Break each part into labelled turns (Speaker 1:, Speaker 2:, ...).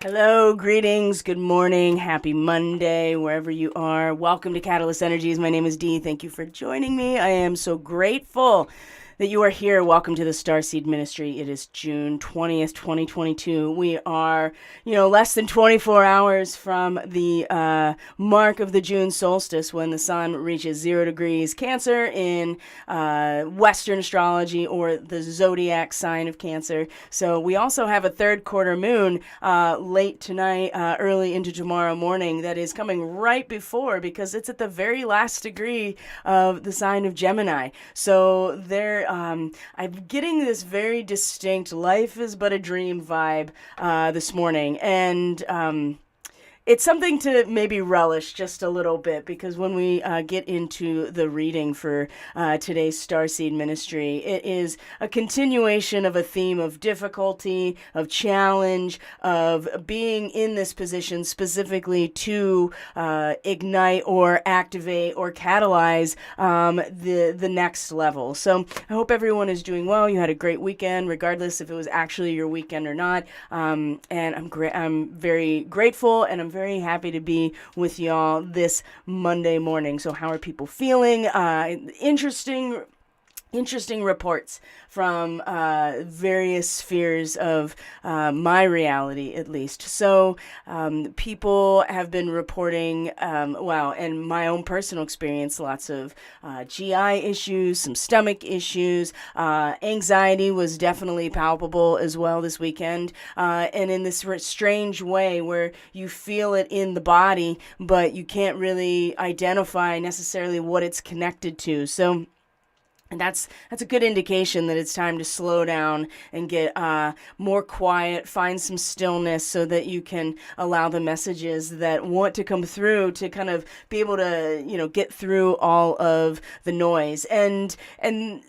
Speaker 1: Hello, greetings, good morning, happy Monday, wherever you are. Welcome to Catalyst Energies. My name is Dee. Thank you for joining me. I am so grateful that you are here. Welcome to the Starseed Ministry. It is June 20th, 2022. We are, less than 24 hours from the mark of the June solstice when the sun reaches 0 degrees Cancer in Western astrology, or the zodiac sign of Cancer. So we also have a third quarter moon late tonight, early into tomorrow morning, that is coming right before, because it's at the very last degree of the sign of Gemini. So I'm getting this very distinct life is but a dream vibe this morning. And it's something to maybe relish just a little bit, because when we get into the reading for today's Starseed Ministry, it is a continuation of a theme of difficulty, of challenge, of being in this position specifically to ignite or activate or catalyze the next level. So I hope everyone is doing well. You had a great weekend, regardless if it was actually your weekend or not. And I'm very grateful, and I'm very happy to be with y'all this Monday morning. So how are people feeling? Interesting reports from various spheres of my reality, at least. So people have been reporting, and my own personal experience, lots of GI issues, some stomach issues. Anxiety was definitely palpable as well this weekend. And in this strange way where you feel it in the body, but you can't really identify necessarily what it's connected to. So and that's a good indication that it's time to slow down and get more quiet, find some stillness, so that you can allow the messages that want to come through to kind of be able to, get through all of the noise. And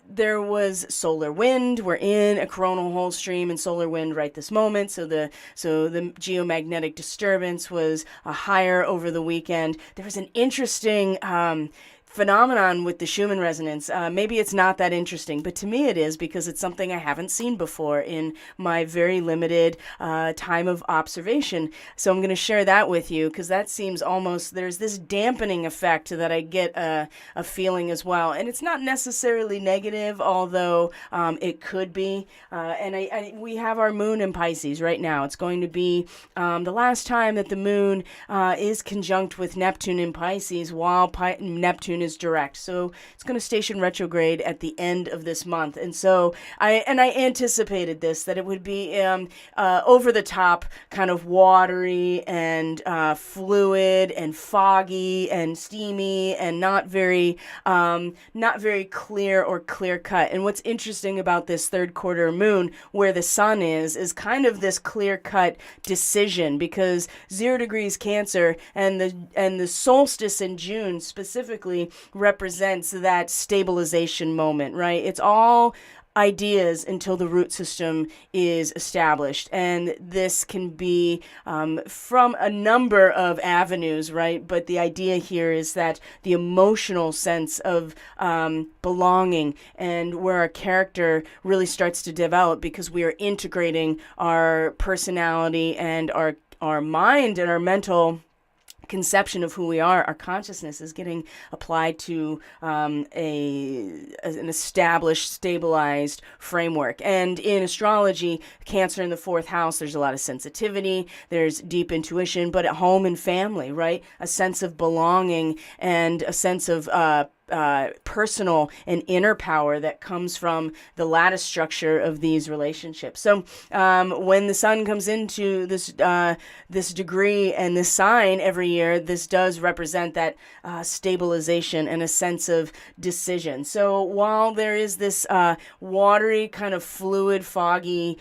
Speaker 1: there was solar wind. We're in a coronal hole stream and solar wind right this moment. So the geomagnetic disturbance was higher over the weekend. There was an interesting phenomenon with the Schumann resonance. Maybe it's not that interesting, but to me it is, because it's something I haven't seen before in my very limited time of observation. So I'm going to share that with you, because that seems almost, there's this dampening effect that I get a feeling as well. And it's not necessarily negative, although it could be. And we have our moon in Pisces right now. It's going to be the last time that the moon is conjunct with Neptune in Pisces, while Neptune is direct. So it's going to station retrograde at the end of this month. And so I anticipated this, that it would be over the top, kind of watery and fluid and foggy and steamy, and not very clear or clear cut. And what's interesting about this third quarter moon, where the sun is kind of this clear cut decision, because 0 degrees Cancer and the solstice in June specifically represents that stabilization moment, right? It's all ideas until the root system is established. And this can be from a number of avenues, right? But the idea here is that the emotional sense of belonging, and where our character really starts to develop, because we are integrating our personality and our mind and our mental conception of who we are. Our consciousness is getting applied to an established, stabilized framework. And in astrology, Cancer in the 4th house, there's a lot of sensitivity, there's deep intuition, but at home and family, right? A sense of belonging and a sense of personal and inner power that comes from the lattice structure of these relationships. So when the sun comes into this degree and this sign every year, this does represent that stabilization and a sense of decision. So while there is this watery, kind of fluid, foggy,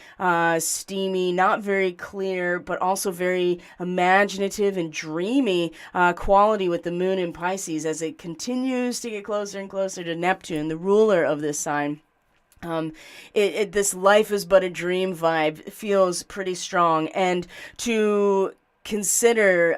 Speaker 1: steamy, not very clear, but also very imaginative and dreamy quality with the moon in Pisces, as it continues to get closer and closer to Neptune, the ruler of this sign, this life is but a dream vibe feels pretty strong. And to consider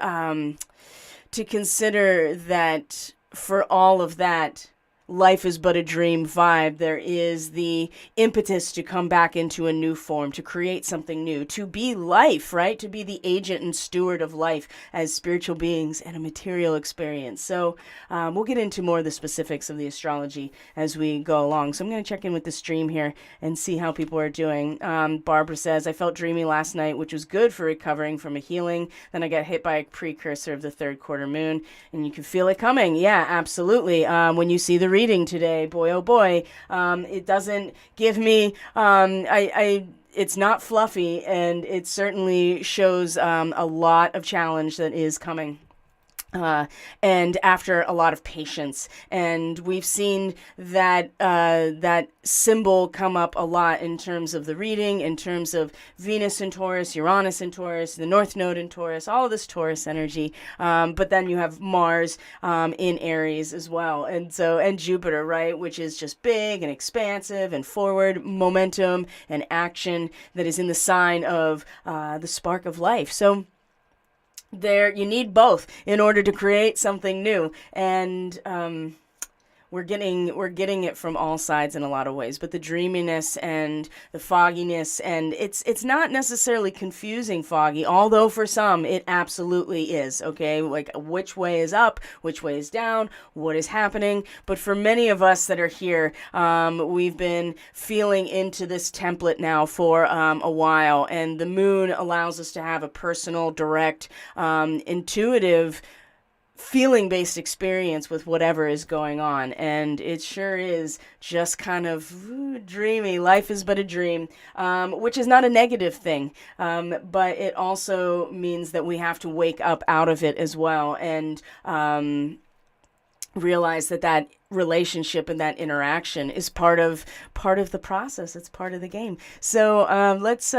Speaker 1: that for all of that, life is but a dream vibe. There is the impetus to come back into a new form, to create something new, to be life, right? To be the agent and steward of life as spiritual beings and a material experience. So we'll get into more of the specifics of the astrology as we go along. So I'm going to check in with the stream here and see how people are doing. Barbara says, I felt dreamy last night, which was good for recovering from a healing. Then I got hit by a precursor of the third quarter moon, and you can feel it coming. Yeah, absolutely. When you see the reading today, boy, oh boy, it doesn't give me, it's not fluffy, and it certainly shows a lot of challenge that is coming. And after a lot of patience, and we've seen that that symbol come up a lot in terms of the reading, in terms of Venus in Taurus, Uranus in Taurus, the North Node in Taurus, all of this Taurus energy. But then you have Mars in Aries as well, and Jupiter, right, which is just big and expansive and forward momentum and action that is in the sign of the spark of life. So there, you need both in order to create something new, and we're getting it from all sides in a lot of ways. But the dreaminess and the fogginess, and it's not necessarily confusing foggy, although for some it absolutely is. Okay, like which way is up, which way is down, what is happening. But for many of us that are here, we've been feeling into this template now for a while, and the moon allows us to have a personal, direct, intuitive, feeling-based experience with whatever is going on. And it sure is just kind of dreamy. Life is but a dream, which is not a negative thing, but it also means that we have to wake up out of it as well, and realize that relationship and that interaction is part of the process. It's part of the game. So let's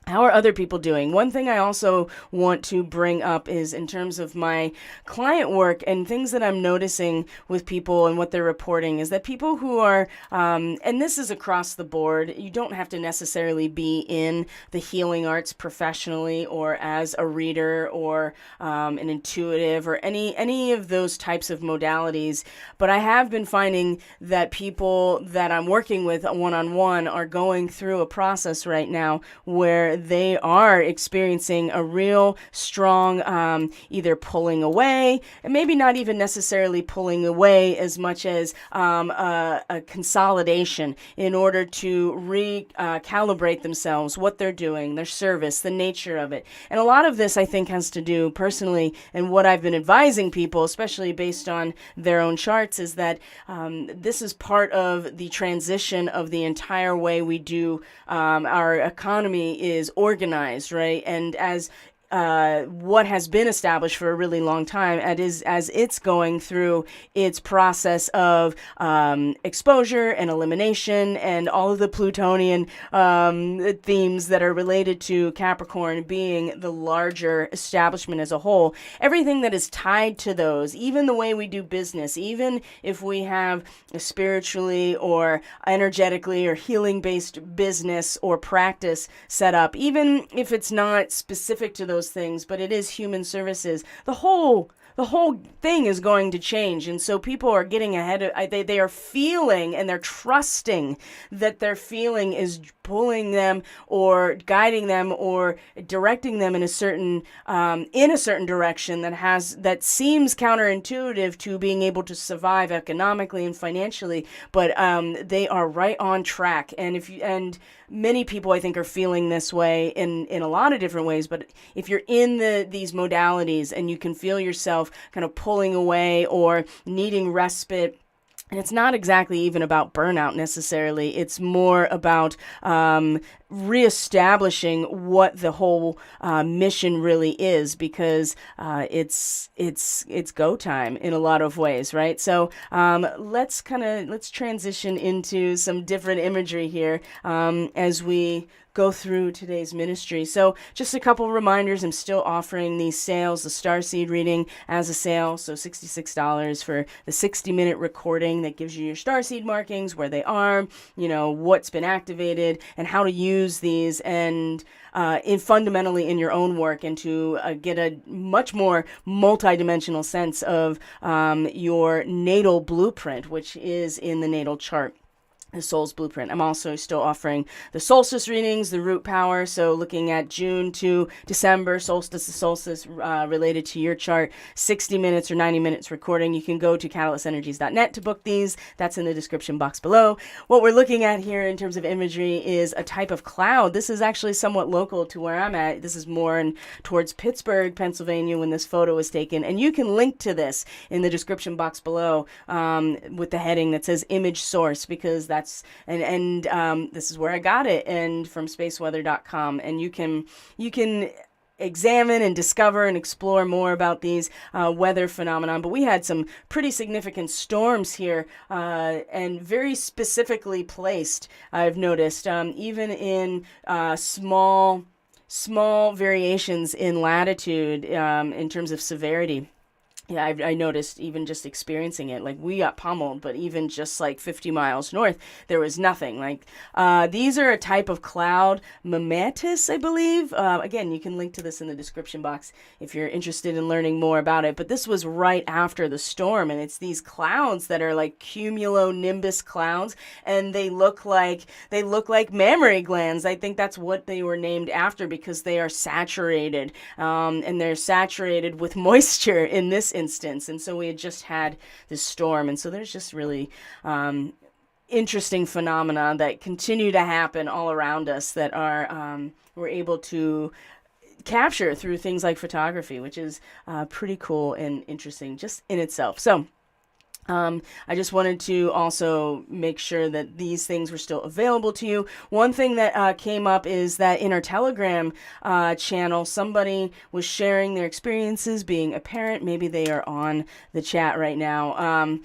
Speaker 1: how are other people doing? One thing I also want to bring up is in terms of my client work and things that I'm noticing with people and what they're reporting is that people who are, and this is across the board, you don't have to necessarily be in the healing arts professionally or as a reader or an intuitive or any of those types of modalities. But I have been finding that people that I'm working with one-on-one are going through a process right now where they are experiencing a real strong either pulling away, and maybe not even necessarily pulling away as much as a consolidation in order to recalibrate themselves, what they're doing, their service, the nature of it. And a lot of this, I think, has to do personally, and what I've been advising people, especially based on their own charts, is that this is part of the transition of the entire way we do our economy is organized, right? And as what has been established for a really long time, as it's going through its process of exposure and elimination and all of the Plutonian themes that are related to Capricorn being the larger establishment as a whole. Everything that is tied to those, even the way we do business, even if we have a spiritually or energetically or healing-based business or practice set up, even if it's not specific to those things, but it is human services, the whole thing is going to change. And so people are getting ahead of, they are feeling and they're trusting that their feeling is pulling them or guiding them or directing them in a certain direction that seems counterintuitive to being able to survive economically and financially, but they are right on track. And many people, I think, are feeling this way in a lot of different ways. But if you're in these modalities and you can feel yourself kind of pulling away or needing respite, and it's not exactly even about burnout necessarily. It's more about reestablishing what the whole mission really is, because it's go time in a lot of ways, right? So let's transition into some different imagery here as we go through today's ministry. So just a couple reminders, I'm still offering these sales, the Starseed reading as a sale, so $66 for the 60-minute recording that gives you your Starseed markings, where they are, what's been activated, and how to use use these and fundamentally in your own work, and to get a much more multidimensional sense of your natal blueprint, which is in the natal chart, the soul's blueprint. I'm also still offering the solstice readings, the root power. So looking at June to December, solstice to solstice, related to your chart, 60 minutes or 90 minutes recording. You can go to catalystenergies.net to book these. That's in the description box below. What we're looking at here in terms of imagery is a type of cloud. This is actually somewhat local to where I'm at. This is more towards Pittsburgh, Pennsylvania, when this photo was taken. And you can link to this in the description box below with the heading that says image source, because that's this is where I got it, and from spaceweather.com, and you can examine and discover and explore more about these weather phenomenon. But we had some pretty significant storms here, and very specifically placed, I've noticed, even in small variations in latitude in terms of severity. Yeah, I noticed even just experiencing it, like we got pummeled, but even just like 50 miles north, there was nothing. Like these are a type of cloud, mammatus, I believe. Again, you can link to this in the description box if you're interested in learning more about it. But this was right after the storm, and it's these clouds that are like cumulonimbus clouds, and they look like mammary glands. I think that's what they were named after, because they are saturated, and they're saturated with moisture in this instance. And so we had just had this storm, and so there's just really interesting phenomena that continue to happen all around us that are we're able to capture through things like photography, which is pretty cool and interesting just in itself. So I just wanted to also make sure that these things were still available to you. One thing that came up is that in our Telegram channel, somebody was sharing their experiences being a parent. Maybe they are on the chat right now.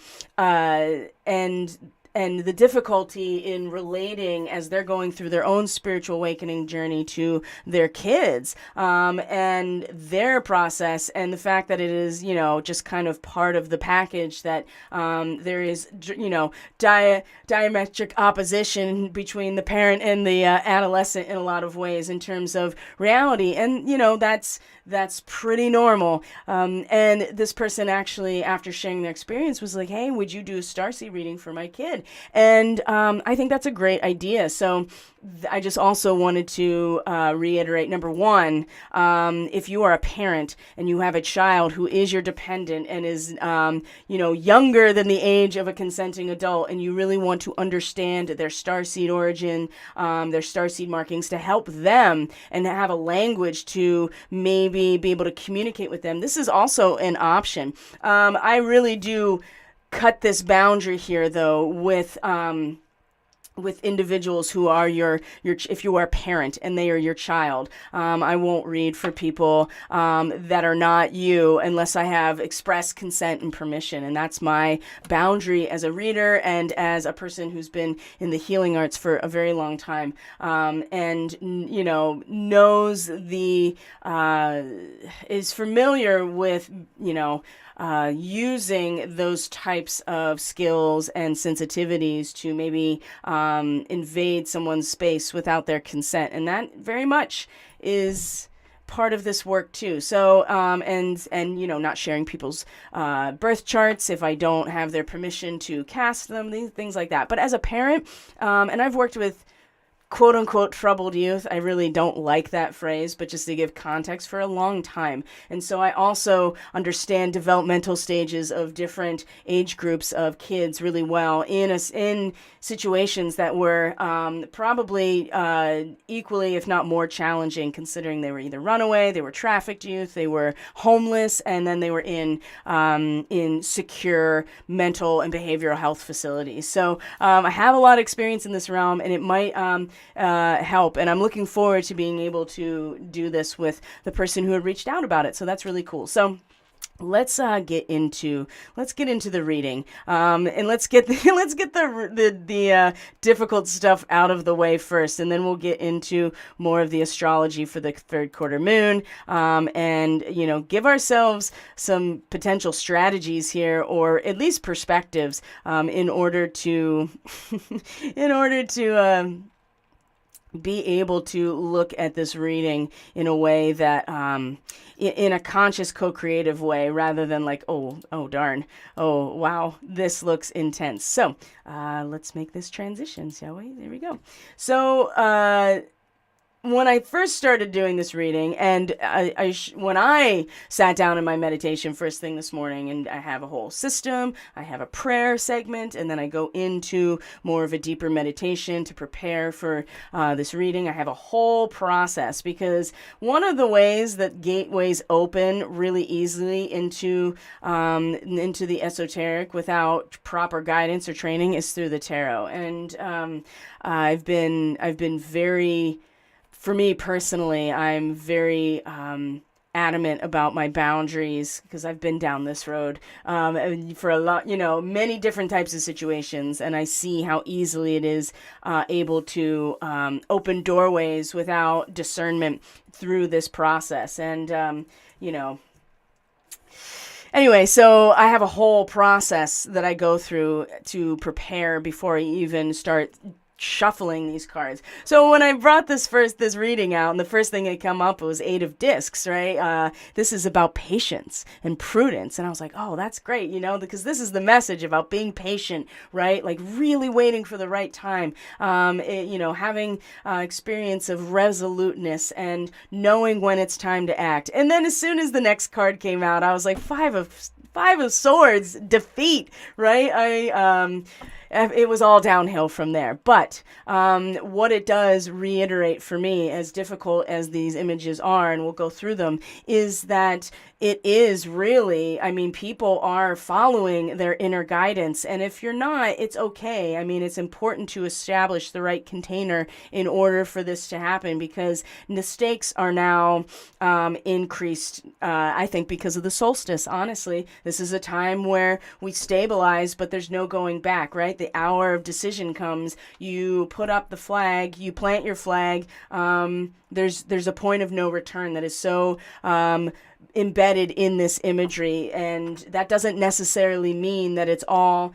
Speaker 1: And the difficulty in relating as they're going through their own spiritual awakening journey to their kids, and their process, and the fact that it is, just kind of part of the package, that there is, diametric opposition between the parent and the adolescent in a lot of ways in terms of reality. And, that's pretty normal. And this person actually, after sharing their experience, was like, hey, would you do a Starseed reading for my kid? And I think that's a great idea. So I just also wanted to reiterate, number one, if you are a parent and you have a child who is your dependent and is, younger than the age of a consenting adult, and you really want to understand their starseed origin, their starseed markings, to help them and have a language to maybe be able to communicate with them, this is also an option. I really do cut this boundary here, though, with individuals who are your if you are a parent and they are your child. I won't read for people that are not you unless I have express consent and permission, and that's my boundary as a reader and as a person who's been in the healing arts for a very long time, and knows is familiar with using those types of skills and sensitivities to maybe invade someone's space without their consent. And that very much is part of this work too. So, not sharing people's birth charts if I don't have their permission to cast them, things like that. But as a parent, and I've worked with quote unquote troubled youth. I really don't like that phrase, but just to give context, for a long time. And so I also understand developmental stages of different age groups of kids really well in situations that were probably equally, if not more challenging, considering they were either runaway, they were trafficked youth, they were homeless, and then they were in secure mental and behavioral health facilities. So I have a lot of experience in this realm, and it might help. And I'm looking forward to being able to do this with the person who had reached out about it. So that's really cool. So let's get into the reading, and let's get the difficult stuff out of the way first, and then we'll get into more of the astrology for the third quarter moon, and give ourselves some potential strategies here, or at least perspectives, in order to be able to look at this reading in a way that in a conscious co-creative way, rather than like, oh darn, oh wow, this looks intense. So let's make this transition, shall we? There we go. So when I first started doing this reading, and when I sat down in my meditation first thing this morning, and I have a whole system, I have a prayer segment, and then I go into more of a deeper meditation to prepare for this reading. I have a whole process, because one of the ways that gateways open really easily into the esoteric without proper guidance or training is through the tarot. And I've been very, for me personally, I'm very adamant about my boundaries, because I've been down this road for a lot, many different types of situations, and I see how easily it is able to open doorways without discernment through this process. And, anyway, so I have a whole process that I go through to prepare before I even start shuffling these cards. So when I brought this reading out, and the first thing that come up was Eight of Discs, right? This is about patience and prudence. And I was like, oh, that's great, because this is the message about being patient, right? Like really waiting for the right time, having experience of resoluteness and knowing when it's time to act. And then as soon as the next card came out, I was like, Five of Swords, defeat, right? It was all downhill from there. But what it does reiterate for me, as difficult as these images are, and we'll go through them, is that it is really, people are following their inner guidance. And if you're not, it's okay. It's important to establish the right container in order for this to happen, because the stakes are now increased, I think, because of the solstice. Honestly, this is a time where we stabilize, but there's no going back, right? The hour of decision comes. You put up the flag, you plant your flag. There's a point of no return that is so embedded in this imagery, and that doesn't necessarily mean that it's all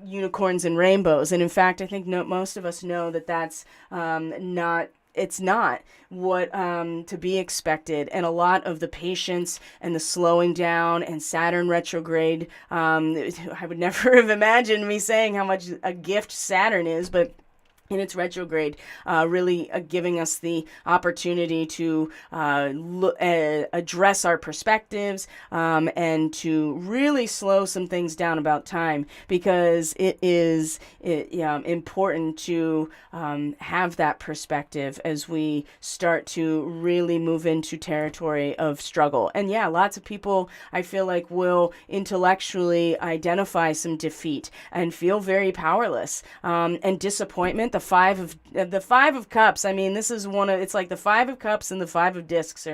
Speaker 1: unicorns and rainbows. And in fact, I think most of us know that that's not. It's not what to be expected. And a lot of the patience and the slowing down and Saturn retrograde, I would never have imagined me saying how much a gift Saturn is, but in its retrograde, really giving us the opportunity to address our perspectives and to really slow some things down about time, because it is important to have that perspective as we start to really move into territory of struggle. And yeah, lots of people, I feel like, will intellectually identify some defeat and feel very powerless and disappointment. The Five of Cups. This is it's like the Five of Cups and the Five of Discs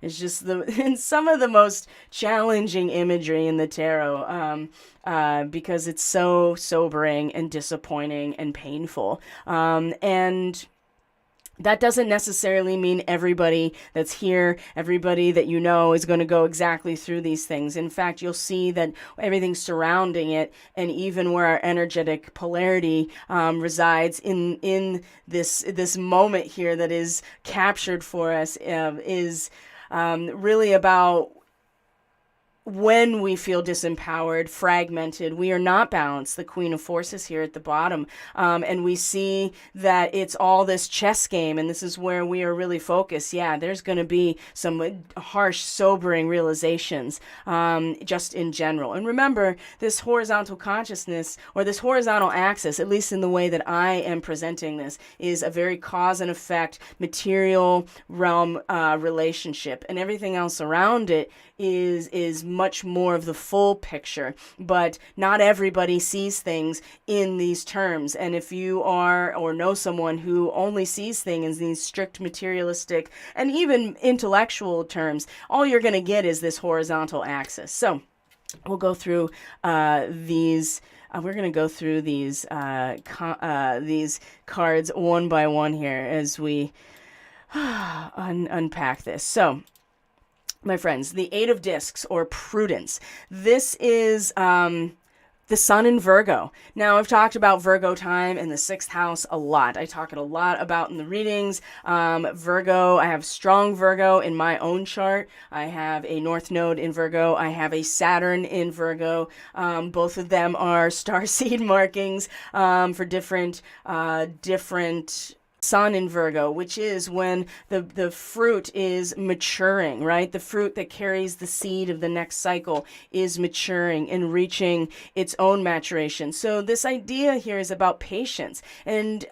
Speaker 1: is just in some of the most challenging imagery in the tarot, because it's so sobering and disappointing and painful. And that doesn't necessarily mean everybody that's here, everybody that is going to go exactly through these things. In fact, you'll see that everything surrounding it, and even where our energetic polarity resides in this moment here that is captured for us, is really about when we feel disempowered, fragmented, we are not balanced. The Queen of Forces here at the bottom. And we see that it's all this chess game, and this is where we are really focused. Yeah, there's going to be some harsh, sobering realizations just in general. And remember, this horizontal consciousness, or this horizontal axis, at least in the way that I am presenting this, is a very cause and effect, material realm relationship. And everything else around it is much more of the full picture, but not everybody sees things in these terms. And if you are or know someone who only sees things in these strict materialistic and even intellectual terms, all you're going to get is this horizontal axis. So we'll go through these. We're going to go through these cards one by one here as we unpack this. So, my friends, the Eight of Discs, or prudence. This is the sun in Virgo. Now, I've talked about Virgo time in the 6th house a lot. I talk it a lot about in the readings. Virgo, I have strong Virgo in my own chart. I have a North Node in Virgo. I have a Saturn in Virgo. Both of them are starseed markings for different sun in Virgo, which is when the fruit is maturing, right? The fruit that carries the seed of the next cycle is maturing and reaching its own maturation. So this idea here is about patience and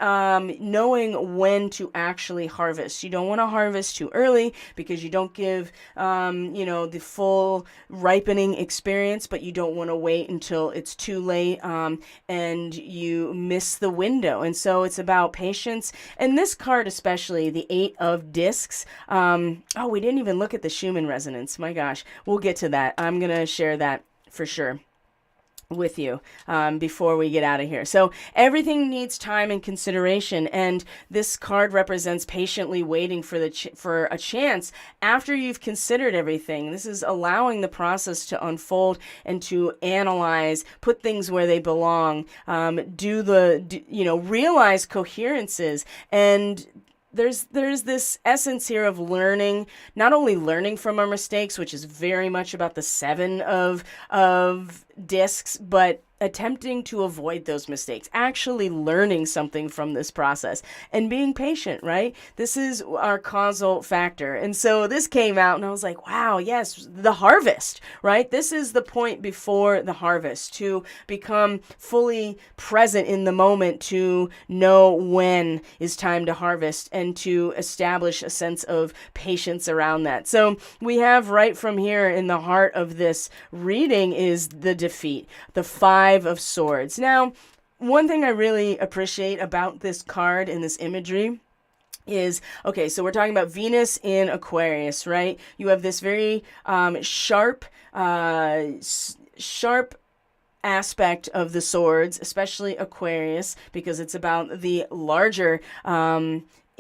Speaker 1: knowing when to actually harvest. You don't want to harvest too early because you don't give, the full ripening experience, but you don't want to wait until it's too late and you miss the window. And so it's about patience. And this card especially, the 8 of Discs, we didn't even look at the Schumann resonance. My gosh, we'll get to that. I'm going to share that for sure with you before we get out of here. So everything needs time and consideration, and this card represents patiently waiting for a chance after you've considered everything. This is allowing the process to unfold and to analyze, put things where they belong, realize coherences. And there's this essence here of learning, not only learning from our mistakes, which is very much about the 7 of Discs, but attempting to avoid those mistakes, actually learning something from this process and being patient, right? This is our causal factor. And so this came out and I was like, wow, yes, the harvest, right? This is the point before the harvest, to become fully present in the moment, to know when is time to harvest and to establish a sense of patience around that. So we have right from here in the heart of this reading is the defeat, the 5 of Swords. Now, one thing I really appreciate about this card and this imagery is, okay, so we're talking about Venus in Aquarius, right? You have this very sharp aspect of the swords, especially Aquarius, because it's about the larger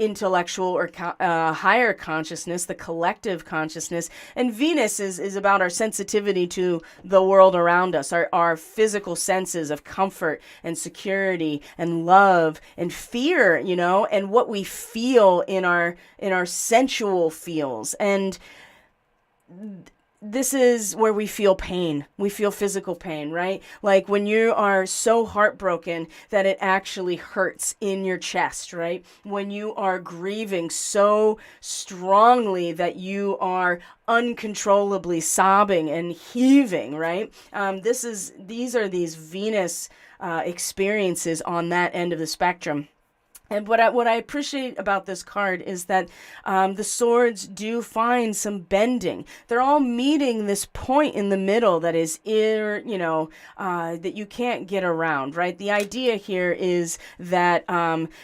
Speaker 1: intellectual or higher consciousness, the collective consciousness. And Venus is about our sensitivity to the world around us, our physical senses of comfort and security and love and fear, and what we feel in our sensual feels. And this is where we feel pain. We feel physical pain, right? Like when you are so heartbroken that it actually hurts in your chest, right? When you are grieving so strongly that you are uncontrollably sobbing and heaving, right? These are these Venus experiences on that end of the spectrum. And what I appreciate about this card is that the swords do find some bending. They're all meeting this point in the middle that is that you can't get around, right? The idea here is that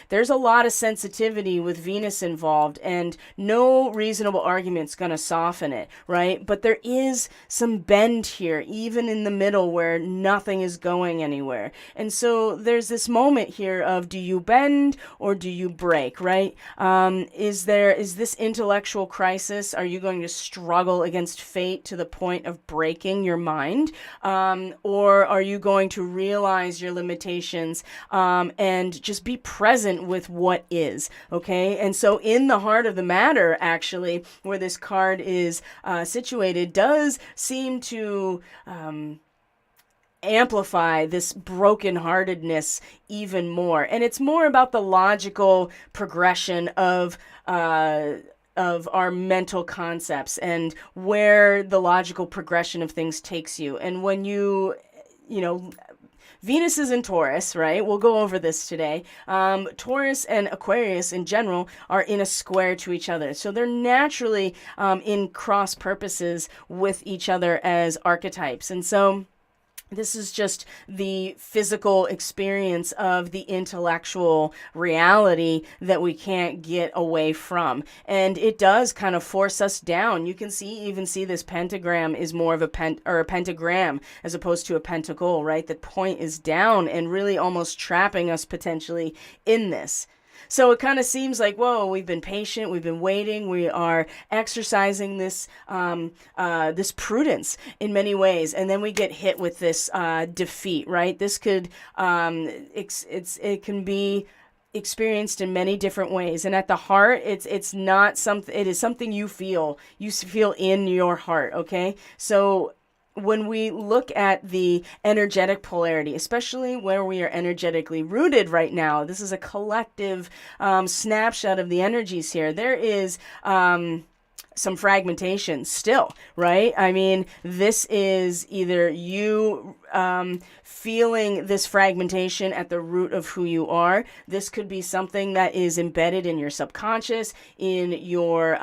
Speaker 1: there's a lot of sensitivity with Venus involved, and no reasonable argument's going to soften it, right? But there is some bend here, even in the middle where nothing is going anywhere. And so there's this moment here of, do you bend or do you break, right? Is this intellectual crisis? Are you going to struggle against fate to the point of breaking your mind? Or are you going to realize your limitations and just be present with what is, okay? And so in the heart of the matter, actually, where this card is situated, does seem to amplify this brokenheartedness even more. And it's more about the logical progression of our mental concepts and where the logical progression of things takes you. And when Venus is in Taurus, right? We'll go over this today. Taurus and Aquarius in general are in a square to each other. So they're naturally in cross purposes with each other as archetypes. And so this is just the physical experience of the intellectual reality that we can't get away from. And it does kind of force us down. You can even see this pentagram is more of a pentagram as opposed to a pentacle, right? The point is down and really almost trapping us potentially in this. So it kind of seems like, whoa, we've been patient, we've been waiting, we are exercising this prudence in many ways, and then we get hit with this defeat, right? This could it can be experienced in many different ways, and at the heart, it's not something. It is something you feel in your heart. Okay, so when we look at the energetic polarity, especially where we are energetically rooted right now, this is a collective snapshot of the energies here. There is some fragmentation still, right? I mean, this is either you feeling this fragmentation at the root of who you are. This could be something that is embedded in your subconscious, in your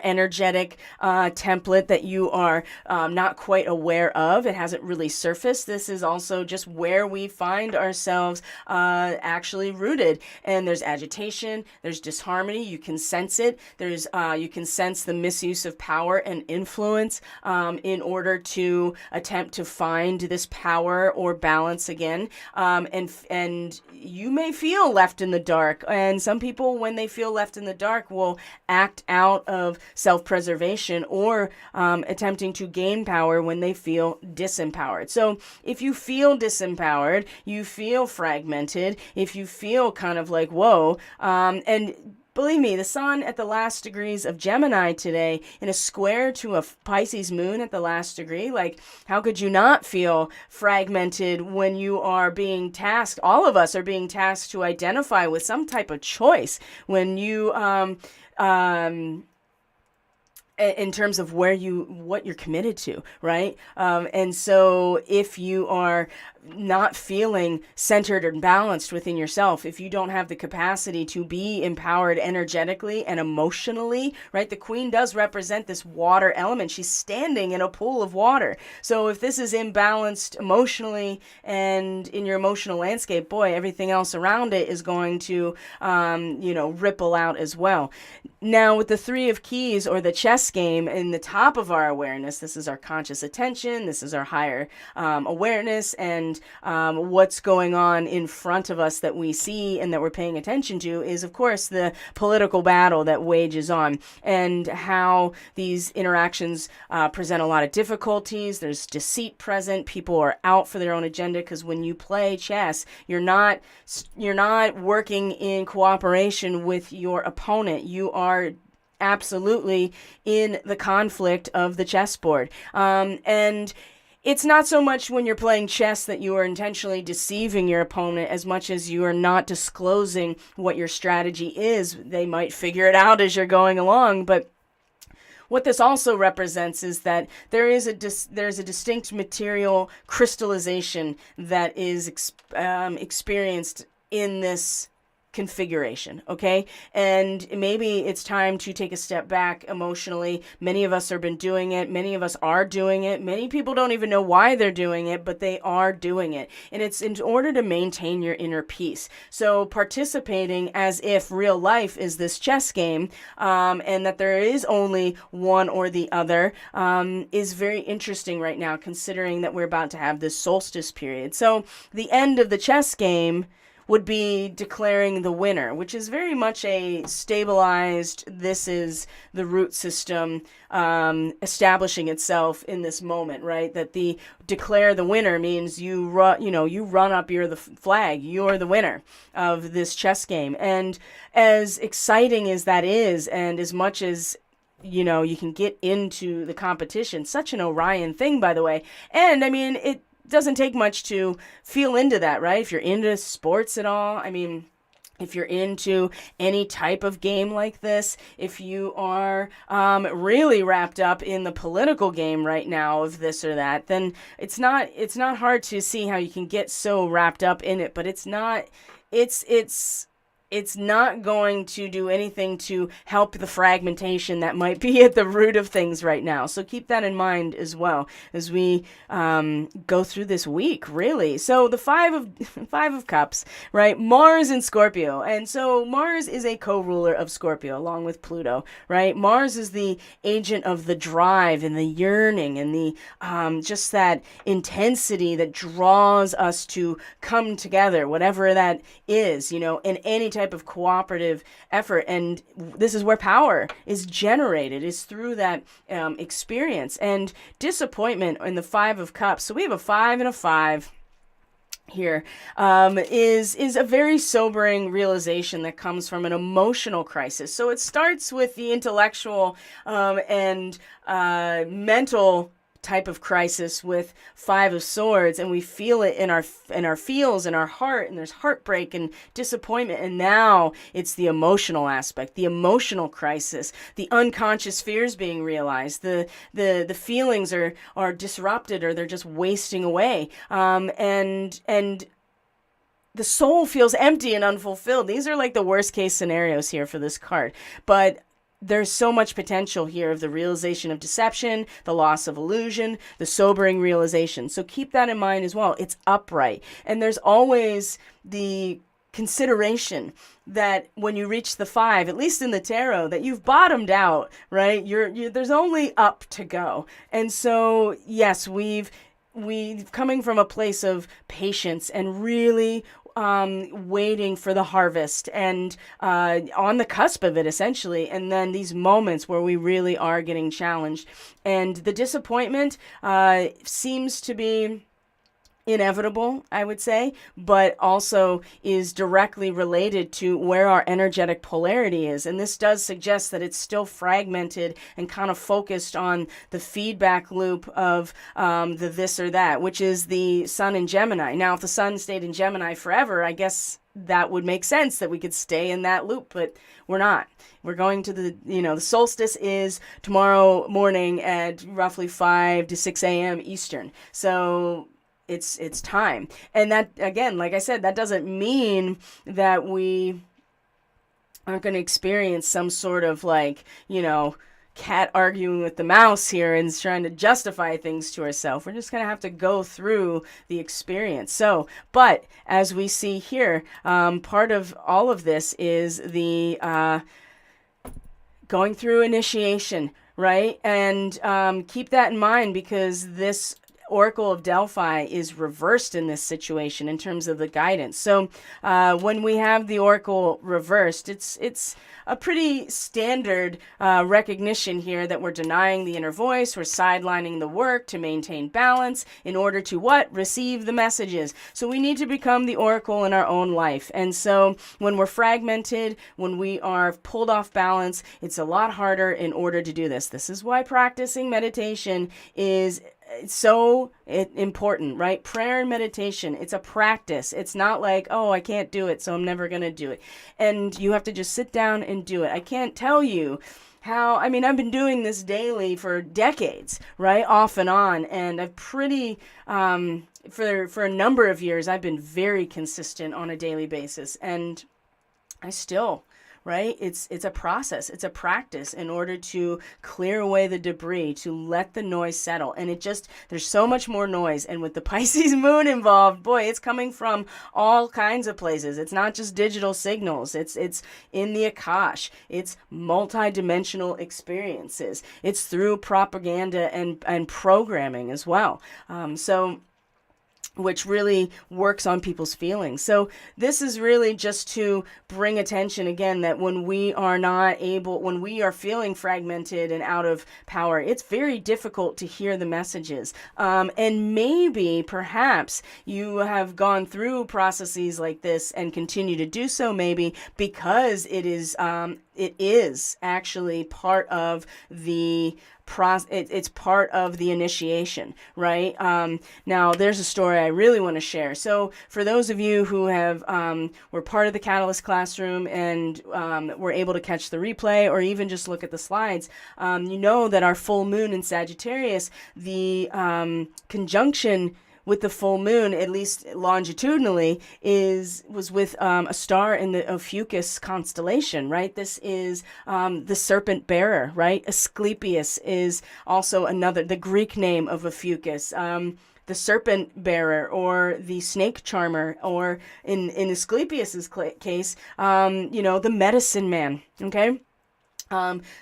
Speaker 1: energetic template that you are not quite aware of. It hasn't really surfaced. This is also just where we find ourselves actually rooted. And there's agitation, there's disharmony. You can sense it. You can sense the misuse of power and influence in order to attempt to find this power or balance again. And you may feel left in the dark. And some people, when they feel left in the dark, will act out of self-preservation or attempting to gain power when they feel disempowered. So if you feel disempowered, you feel fragmented, if you feel kind of like, whoa, and believe me, the sun at the last degrees of Gemini today in a square to a Pisces moon at the last degree, like, how could you not feel fragmented when you are being tasked? All of us are being tasked to identify with some type of choice when you in terms of what you're committed to, right? And so if you are not feeling centered and balanced within yourself, if you don't have the capacity to be empowered energetically and emotionally, right? The queen does represent this water element. She's standing in a pool of water. So if this is imbalanced emotionally and in your emotional landscape, boy, everything else around it is going to, ripple out as well. Now, with the Three of Keys, or the chess game, in the top of our awareness, this is our conscious attention, this is our higher awareness, and what's going on in front of us that we see and that we're paying attention to is, of course, the political battle that wages on, and how these interactions present a lot of difficulties. There's deceit present. People are out for their own agenda, because when you play chess, you're not working in cooperation with your opponent. You are absolutely in the conflict of the chessboard. And it's not so much when you're playing chess that you are intentionally deceiving your opponent, as much as you are not disclosing what your strategy is. They might figure it out as you're going along, but what this also represents is that there's a distinct material crystallization that is experienced in this configuration, okay? And maybe it's time to take a step back emotionally. Many of us have been doing it. Many of us are doing it. Many people don't even know why they're doing it, but they are doing it. And it's in order to maintain your inner peace. So participating as if real life is this chess game, and that there is only one or the other, is very interesting right now, considering that we're about to have this solstice period. So the end of the chess game would be declaring the winner, which is very much a stabilized, this is the root system establishing itself in this moment, right? That the declare the winner means you run up, you're the flag, you're the winner of this chess game. And as exciting as that is, and as much as you can get into the competition, such an Orion thing, by the way. And I mean, it doesn't take much to feel into that, right? If you're into sports at all, I mean, if you're into any type of game like this, if you are really wrapped up in the political game right now of this or that, then it's not hard to see how you can get so wrapped up in it. But it's it's not going to do anything to help the fragmentation that might be at the root of things right now. So keep that in mind as well as we go through this week, really. So the five of cups, right? Mars in Scorpio. And so Mars is a co-ruler of Scorpio along with Pluto, right? Mars is the agent of the drive and the yearning and the just that intensity that draws us to come together, whatever that is, in any type of cooperative effort. And this is where power is generated, is through that experience. And disappointment in the Five of Cups. So we have a 5 and a 5 here, is a very sobering realization that comes from an emotional crisis. So it starts with the intellectual and mental type of crisis with Five of Swords, and we feel it in our feels, in our heart, and there's heartbreak and disappointment. And now it's the emotional aspect, the emotional crisis, the unconscious fears being realized, the feelings are disrupted, or they're just wasting away, and the soul feels empty and unfulfilled. These are like the worst case scenarios here for this card, but there's so much potential here of the realization of deception, the loss of illusion, the sobering realization. So keep that in mind as well. It's upright. And there's always the consideration that when you reach the 5, at least in the tarot, that you've bottomed out, right? There's only up to go. And so, yes, we've coming from a place of patience and really waiting for the harvest and on the cusp of it, essentially. And then these moments where we really are getting challenged. And the disappointment seems to be inevitable, I would say, but also is directly related to where our energetic polarity is. And this does suggest that it's still fragmented and kind of focused on the feedback loop of the this or that, which is the sun in Gemini. Now, if the sun stayed in Gemini forever, I guess that would make sense that we could stay in that loop, but we're not. We're going to the solstice is tomorrow morning at roughly 5 to 6 a.m. Eastern. So it's time. And that, again, like I said, that doesn't mean that we aren't going to experience some sort of cat arguing with the mouse here and trying to justify things to ourselves. We're just going to have to go through the experience. So, but as we see here, part of all of this is the going through initiation, right? And keep that in mind, because this Oracle of Delphi is reversed in this situation in terms of the guidance. So when we have the Oracle reversed, it's a pretty standard recognition here that we're denying the inner voice, we're sidelining the work to maintain balance in order to what? Receive the messages. So we need to become the Oracle in our own life. And so when we're fragmented, when we are pulled off balance, it's a lot harder in order to do this. This is why practicing meditation is so important, right? Prayer and meditation, it's a practice. It's not like, oh, I can't do it, so I'm never going to do it. And you have to just sit down and do it. I can't tell you how, I've been doing this daily for decades, right? Off and on. And I've pretty, for a number of years, I've been very consistent on a daily basis. And I still, right? It's a process. It's a practice in order to clear away the debris, to let the noise settle. And there's so much more noise. And with the Pisces moon involved, boy, it's coming from all kinds of places. It's not just digital signals. It's in the Akash. It's multi-dimensional experiences. It's through propaganda and programming as well. Which really works on people's feelings. So this is really just to bring attention again that when we are feeling fragmented and out of power, it's very difficult to hear the messages. And maybe, perhaps, you have gone through processes like this and continue to do so, maybe because it is actually part of the it's part of the initiation, right? Now, there's a story I really want to share. So for those of you who were part of the Catalyst Classroom and were able to catch the replay or even just look at the slides, you know that our full moon in Sagittarius, the conjunction with the full moon, at least longitudinally, was with a star in the Ophiuchus constellation, right? This is the serpent bearer, right? Asclepius is also the Greek name of Ophiuchus. The serpent bearer, or the snake charmer, or in Asclepius's case, the medicine man. Okay.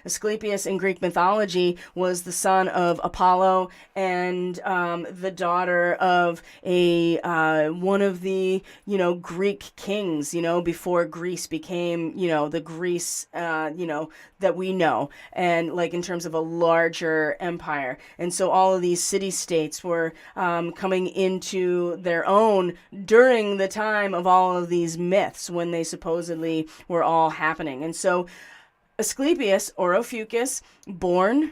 Speaker 1: Asclepius in Greek mythology was the son of Apollo and the daughter of one of the Greek kings, before Greece became the Greece that we know, and like in terms of a larger empire. And so all of these city-states were coming into their own during the time of all of these myths, when they supposedly were all happening. And so Asclepius, or Ophiuchus, born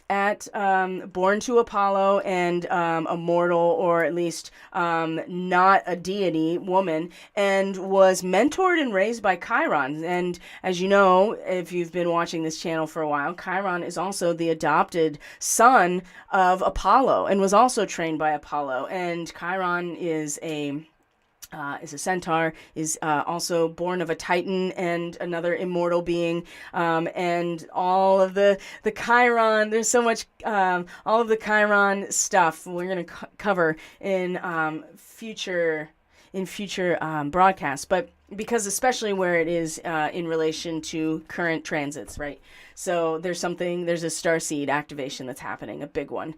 Speaker 1: to Apollo and a mortal, or at least not a deity, woman, and was mentored and raised by Chiron. And as you know, if you've been watching this channel for a while, Chiron is also the adopted son of Apollo and was also trained by Apollo. And Chiron is a centaur, is also born of a Titan and another immortal being, and all of the Chiron. There's so much, all of the Chiron stuff we're going to cover in future broadcasts, but because especially where it is in relation to current transits, right? So there's a Starseed activation that's happening, a big one,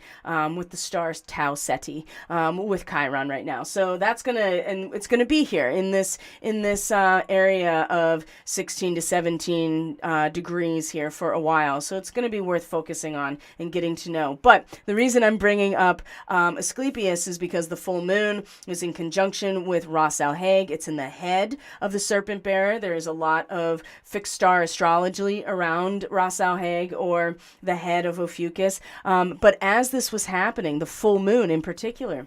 Speaker 1: with the star Tau Ceti, with Chiron right now. So it's gonna be here in this area of 16 to 17 degrees here for a while. So it's gonna be worth focusing on and getting to know. But the reason I'm bringing up Asclepius is because the full moon is in conjunction with Ras Al Hague. It's in the head of the serpent bearer. There is a lot of fixed star astrology around Ras Al Hague, or the head of Ophiuchus. But as this was happening, the full moon in particular,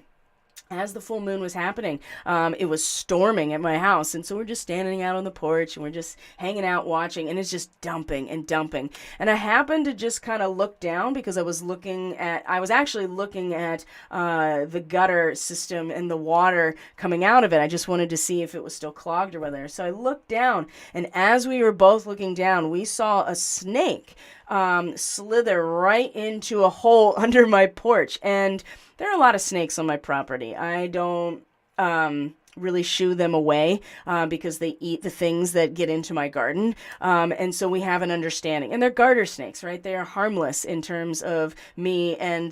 Speaker 1: as the full moon was happening, it was storming at my house. And so we're just standing out on the porch and we're just hanging out watching, and it's just dumping and dumping. And I happened to just kind of look down, because I was actually looking at the gutter system and the water coming out of it. I just wanted to see if it was still clogged or whatever. So I looked down, and as we were both looking down, we saw a snake slither right into a hole under my porch. And there are a lot of snakes on my property. I don't really shoo them away because they eat the things that get into my garden. And so we have an understanding. And they're garter snakes, right? They are harmless in terms of me, and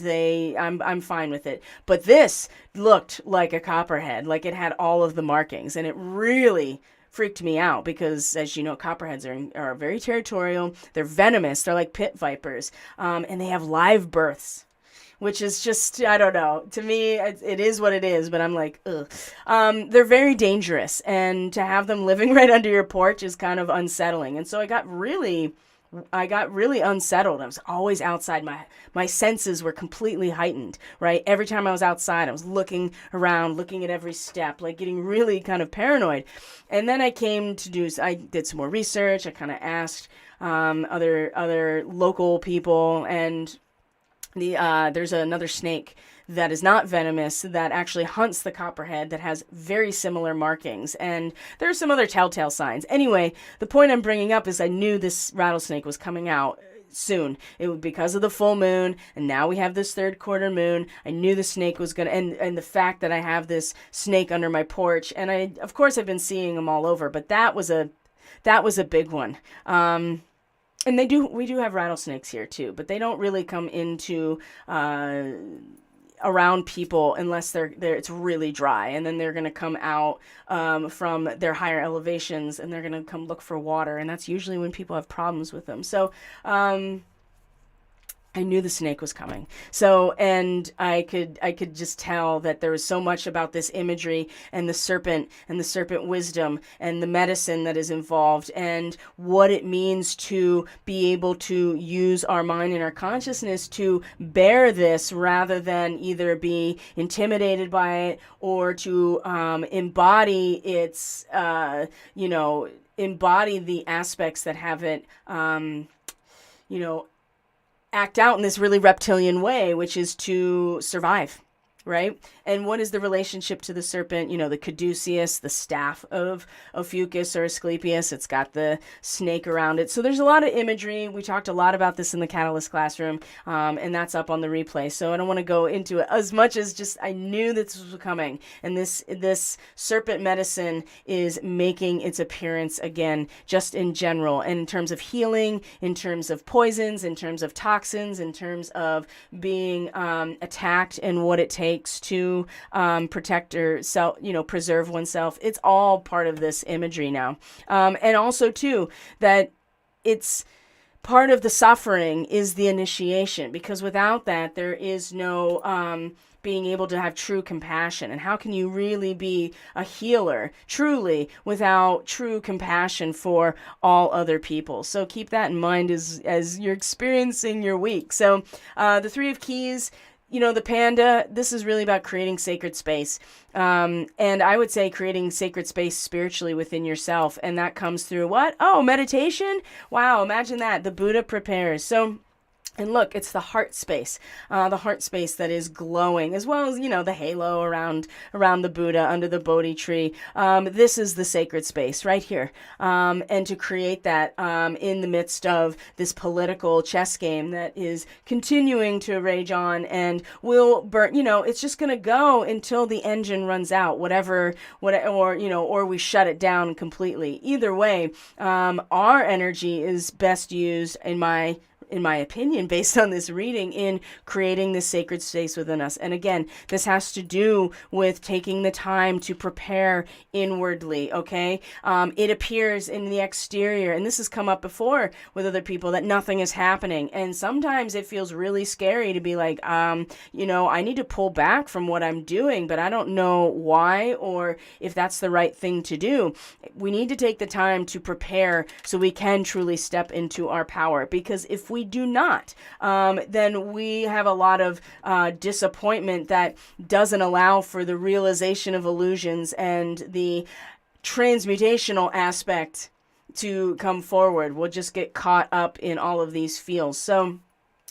Speaker 1: I'm fine with it. But this looked like a copperhead, like it had all of the markings, and it really freaked me out, because as you know, copperheads are very territorial. They're venomous. They're like pit vipers, and they have live births, which is just, I don't know. To me, it is what it is, but I'm like, ugh. They're very dangerous, and to have them living right under your porch is kind of unsettling. And so I got really unsettled. I was always outside. My senses were completely heightened, right? Every time I was outside, I was looking around, looking at every step, like getting really kind of paranoid. And then I did some more research. I kind of asked other local people, and there's another snake that is not venomous that actually hunts the copperhead that has very similar markings. And there's some other telltale signs. Anyway, the point I'm bringing up is I knew this rattlesnake was coming out soon. It was because of the full moon, and now we have this third quarter moon. I knew the snake was going to, and the fact that I have this snake under my porch, and of course I've been seeing them all over, but that was a big one. And we do have rattlesnakes here too, but they don't really come into around people unless it's really dry, and then they're going to come out from their higher elevations, and they're going to come look for water, and that's usually when people have problems with them. So I knew the snake was coming. So, and I could just tell that there was so much about this imagery and the serpent wisdom and the medicine that is involved, and what it means to be able to use our mind and our consciousness to bear this, rather than either be intimidated by it or to embody its, embody the aspects that have it, act out in this really reptilian way, which is to survive, right? And what is the relationship to the serpent? You know, the caduceus, the staff of Ophiuchus or Asclepius. It's got the snake around it. So there's a lot of imagery. We talked a lot about this in the Catalyst classroom, and that's up on the replay. So I don't want to go into it as much as just I knew this was coming. And this serpent medicine is making its appearance again, just in general, and in terms of healing, in terms of poisons, in terms of toxins, in terms of being attacked and what it takes to protect or preserve oneself. It's all part of this imagery now. And also too, that it's part of the suffering is the initiation, because without that, there is no being able to have true compassion. And how can you really be a healer truly without true compassion for all other people? So keep that in mind as you're experiencing your week. So the Three of Keys, you know, the panda, this is really about creating sacred space. And I would say creating sacred space spiritually within yourself. And that comes through what? Oh, meditation. Wow. Imagine that. The Buddha prepares. So, and look, it's the heart space that is glowing, as well as, you know, the halo around the Buddha under the Bodhi tree. This is the sacred space right here. And to create that in the midst of this political chess game that is continuing to rage on and will burn, you know, it's just going to go until the engine runs out, or we shut it down completely. Either way, our energy is best used, in my opinion, based on this reading, in creating this sacred space within us. And again, this has to do with taking the time to prepare inwardly, okay? It appears in the exterior, and this has come up before with other people, that nothing is happening. And sometimes it feels really scary to be like, I need to pull back from what I'm doing, but I don't know why or if that's the right thing to do. We need to take the time to prepare so we can truly step into our power, because if we do not, then we have a lot of disappointment that doesn't allow for the realization of illusions and the transmutational aspect to come forward. We'll just get caught up in all of these feels. So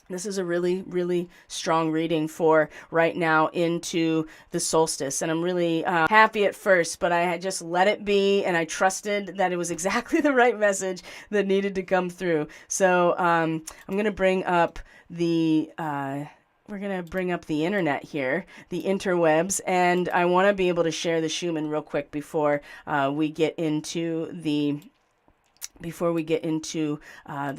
Speaker 1: this is a really, really strong reading for right now into the solstice. And I'm really happy at first, but I had just let it be, and I trusted that it was exactly the right message that needed to come through. So I'm going to bring up the internet here, the interwebs, and I want to be able to share the Schumann real quick before we get into the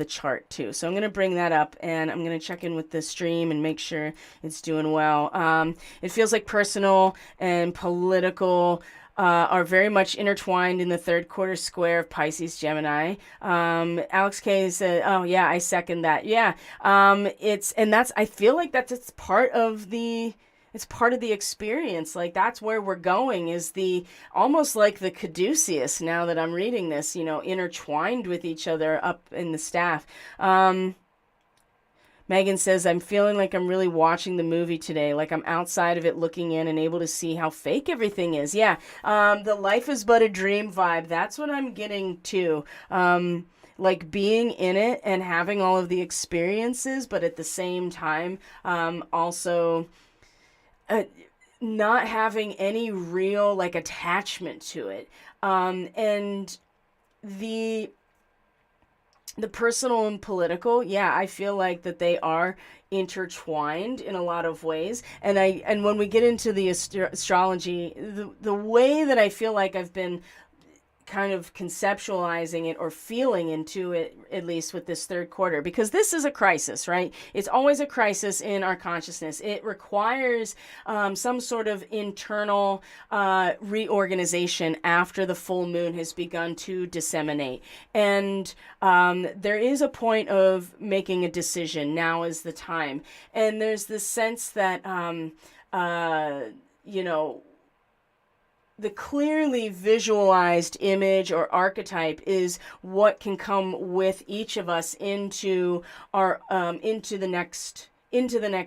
Speaker 1: chart too. So I'm going to bring that up, and I'm going to check in with the stream and make sure it's doing well. It feels like personal and political are very much intertwined in the third quarter square of Pisces Gemini. Alex K said, "Oh yeah, I second that." Yeah, I feel like it's part of the. It's part of the experience. Like, that's where we're going, is almost like the caduceus, now that I'm reading this, intertwined with each other up in the staff. Megan says, I'm feeling like I'm really watching the movie today, like I'm outside of it looking in and able to see how fake everything is. Yeah, the life is but a dream vibe. That's what I'm getting to. Like being in it and having all of the experiences, but at the same time, also not having any real attachment to it. And the personal and political, yeah, I feel like that they are intertwined in a lot of ways. And when we get into the astrology, the way that I feel like I've been kind of conceptualizing it or feeling into it, at least with this third quarter, because this is a crisis, right? It's always a crisis in our consciousness. It requires some sort of internal reorganization after the full moon has begun to disseminate. And there is a point of making a decision. Now is the time. And there's this sense that, the clearly visualized image or archetype is what can come with each of us into our into the next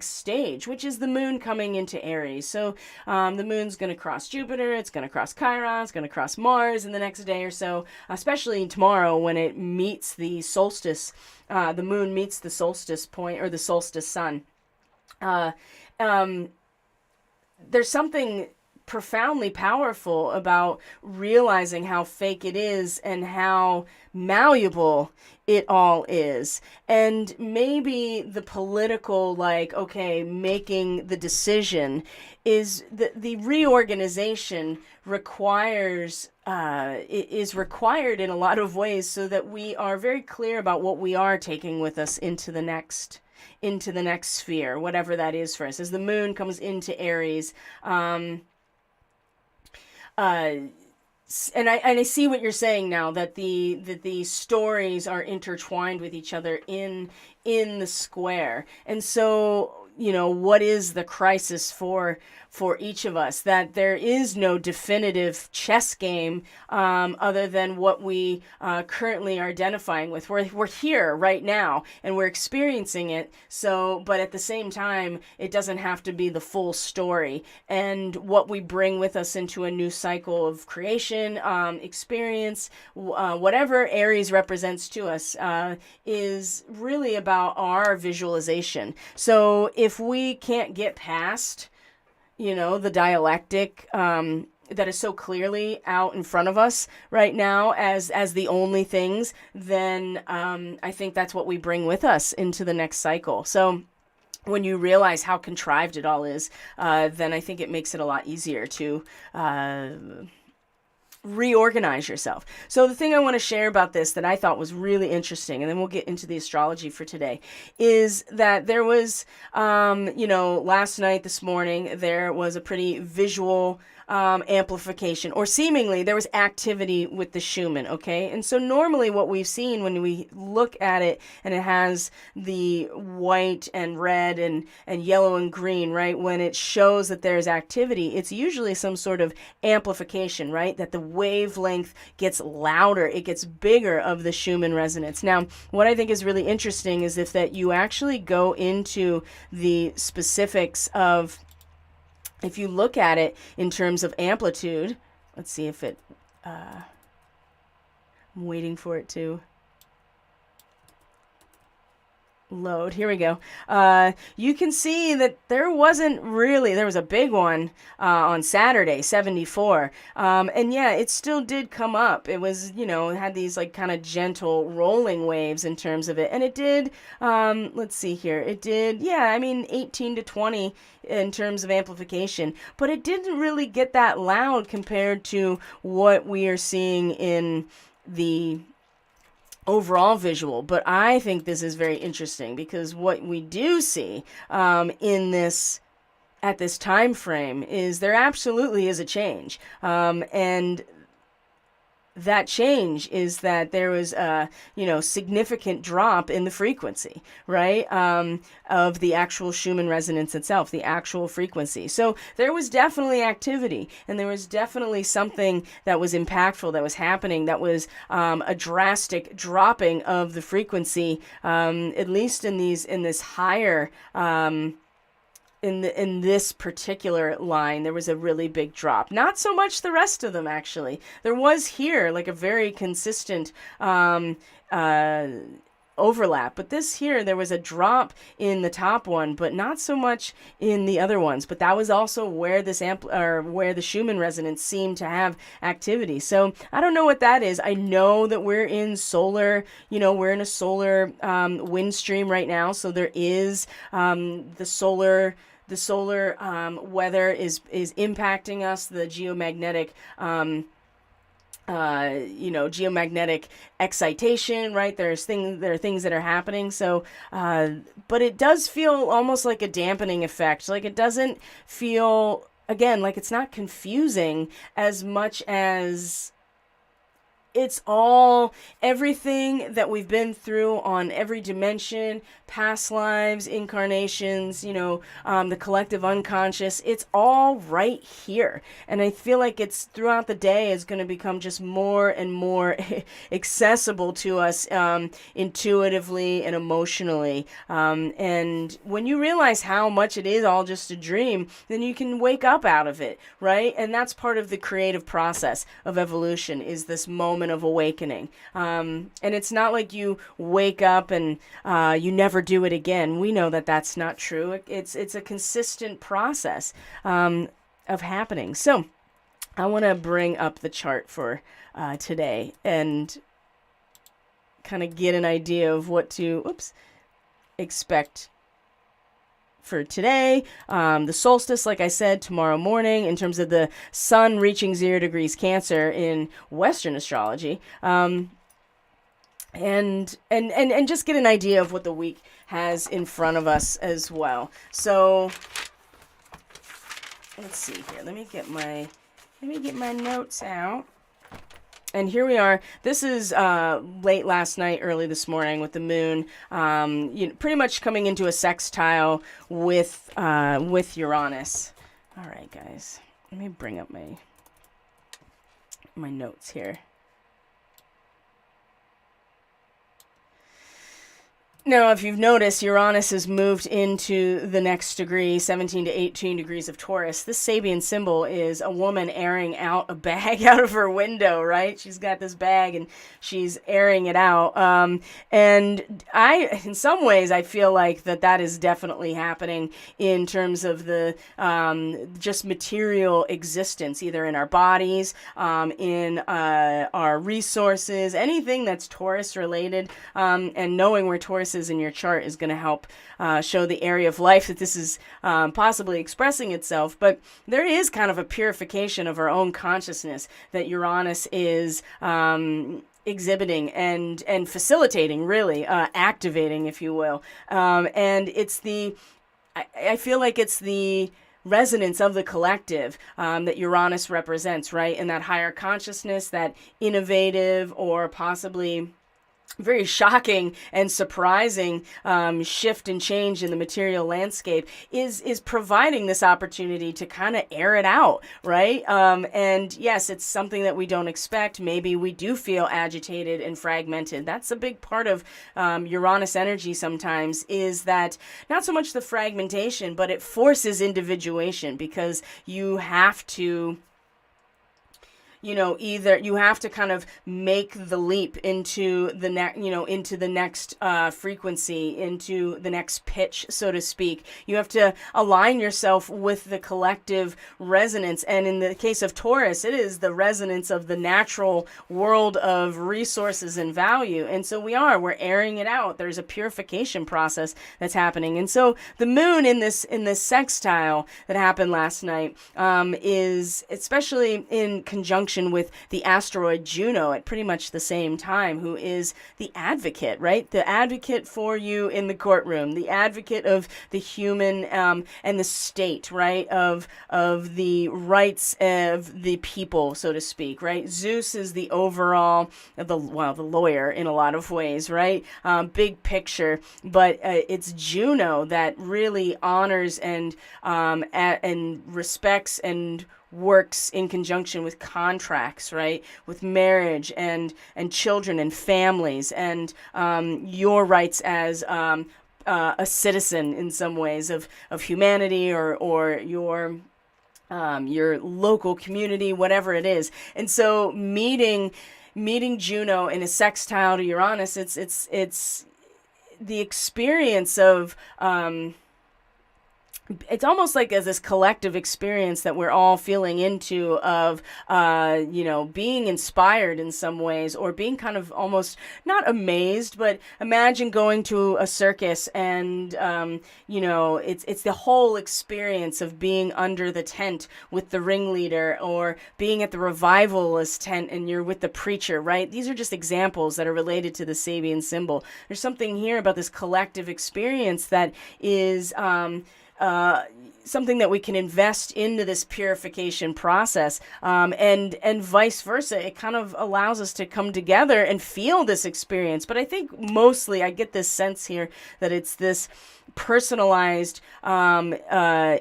Speaker 1: stage, which is the moon coming into Aries. So the moon's going to cross Jupiter, it's going to cross Chiron, it's going to cross Mars in the next day or so, especially tomorrow when it meets the solstice. The moon meets the solstice point, or the solstice sun. there's something profoundly powerful about realizing how fake it is and how malleable it all is. And maybe the political, like, okay, making the decision is the reorganization requires is required in a lot of ways, so that we are very clear about what we are taking with us into the next sphere, whatever that is for us. As the moon comes into Aries, and I see what you're saying now, that the stories are intertwined with each other in the square. And so, what is the crisis for each of us? That there is no definitive chess game other than what we currently are identifying with. We're here right now and we're experiencing it. So, but at the same time, it doesn't have to be the full story. And what we bring with us into a new cycle of creation, experience, whatever Aries represents to us, is really about our visualization. So if we can't get past the dialectic that is so clearly out in front of us right now as the only things, then I think that's what we bring with us into the next cycle. So when you realize how contrived it all is, then I think it makes it a lot easier to reorganize yourself. So the thing I want to share about this that I thought was really interesting, and then we'll get into the astrology for today, is that there was, last night, this morning, there was a pretty visual amplification, or seemingly there was activity with the Schumann, okay? And so normally what we've seen when we look at it, and it has the white and red and yellow and green, right? When it shows that there's activity, it's usually some sort of amplification, right? That the wavelength gets louder, it gets bigger of the Schumann resonance. Now, what I think is really interesting is that you actually go into the specifics of, if you look at it in terms of amplitude, let's see if it, I'm waiting for it to load. Here we go. You can see that there was a big one on Saturday, 74. And yeah, it still did come up. It was, it had these like kind of gentle rolling waves in terms of it. And it did, let's see here. It did, 18 to 20 in terms of amplification, but it didn't really get that loud compared to what we are seeing in the overall visual. But I think this is very interesting, because what we do see in this, at this time frame, is there absolutely is a change, and that change is that there was a significant drop in the frequency, right, of the actual Schumann resonance itself, the actual frequency. So there was definitely activity, and there was definitely something that was impactful that was happening, that was a drastic dropping of the frequency, at least in this higher in this particular line. There was a really big drop. Not so much the rest of them, actually. There was here like a very consistent overlap, but this here, there was a drop in the top one, but not so much in the other ones. But that was also where this where the Schumann resonance seemed to have activity. So I don't know what that is. I know that we're in solar, we're in a solar wind stream right now. So there is the solar weather is impacting us, the geomagnetic geomagnetic excitation, right? There are things that are happening. So, but it does feel almost like a dampening effect. Like it doesn't feel, again, like it's not confusing as much as it's all everything that we've been through on every dimension, past lives, incarnations, the collective unconscious. It's all right here. And I feel like it's throughout the day is going to become just more and more accessible to us intuitively and emotionally. And when you realize how much it is all just a dream, then you can wake up out of it, right? And that's part of the creative process of evolution, is this moment moment of awakening. And it's not like you wake up and you never do it again. We know that that's not true. It's a consistent process of happening. So I want to bring up the chart for today and kind of get an idea of what to expect for today. The solstice, like I said, tomorrow morning, in terms of the sun reaching 0 degrees Cancer in Western astrology. And just get an idea of what the week has in front of us as well. So let's see here. Let me get my notes out. And here we are. This is late last night, early this morning with the moon, pretty much coming into a sextile with Uranus. All right, guys. Let me bring up my notes here. Now, if you've noticed, Uranus has moved into the next degree, 17 to 18 degrees of Taurus. This Sabian symbol is a woman airing out a bag out of her window, right? She's got this bag and she's airing it out. And in some ways, I feel like that is definitely happening in terms of the just material existence, either in our bodies, in our resources, anything that's Taurus related, and knowing where Taurus is in your chart is going to help show the area of life that this is possibly expressing itself. But there is kind of a purification of our own consciousness that Uranus is exhibiting and facilitating, really activating, if you will. And it's I feel like it's the resonance of the collective that Uranus represents, right? And that higher consciousness, that innovative or possibly very shocking and surprising shift and change in the material landscape is providing this opportunity to kind of air it out, right? And yes, it's something that we don't expect. Maybe we do feel agitated and fragmented. That's a big part of Uranus energy sometimes, is that not so much the fragmentation, but it forces individuation, because you have to either you have to kind of make the leap into the into the next frequency, into the next pitch, so to speak. You have to align yourself with the collective resonance. And in the case of Taurus, it is the resonance of the natural world of resources and value. And so we're airing it out. There's a purification process that's happening. And so the moon in this sextile that happened last night is, especially in conjunction with the asteroid Juno at pretty much the same time, who is the advocate, right? The advocate for you in the courtroom, the advocate of the human and the state, right? Of the rights of the people, so to speak, right? Zeus is the overall, the lawyer in a lot of ways, right? Big picture, but it's Juno that really honors and respects and works in conjunction with contracts, right? With marriage and children and families, and your rights as a citizen in some ways of humanity, or your local community, whatever it is. And so meeting Juno in a sextile to Uranus, it's the experience of it's almost like as this collective experience that we're all feeling into of, being inspired in some ways, or being kind of almost not amazed, but imagine going to a circus and, it's the whole experience of being under the tent with the ringleader, or being at the revivalist tent and you're with the preacher, right? These are just examples that are related to the Sabian symbol. There's something here about this collective experience that is, something that we can invest into this purification process, and vice versa. It kind of allows us to come together and feel this experience. But I think mostly I get this sense here that it's this personalized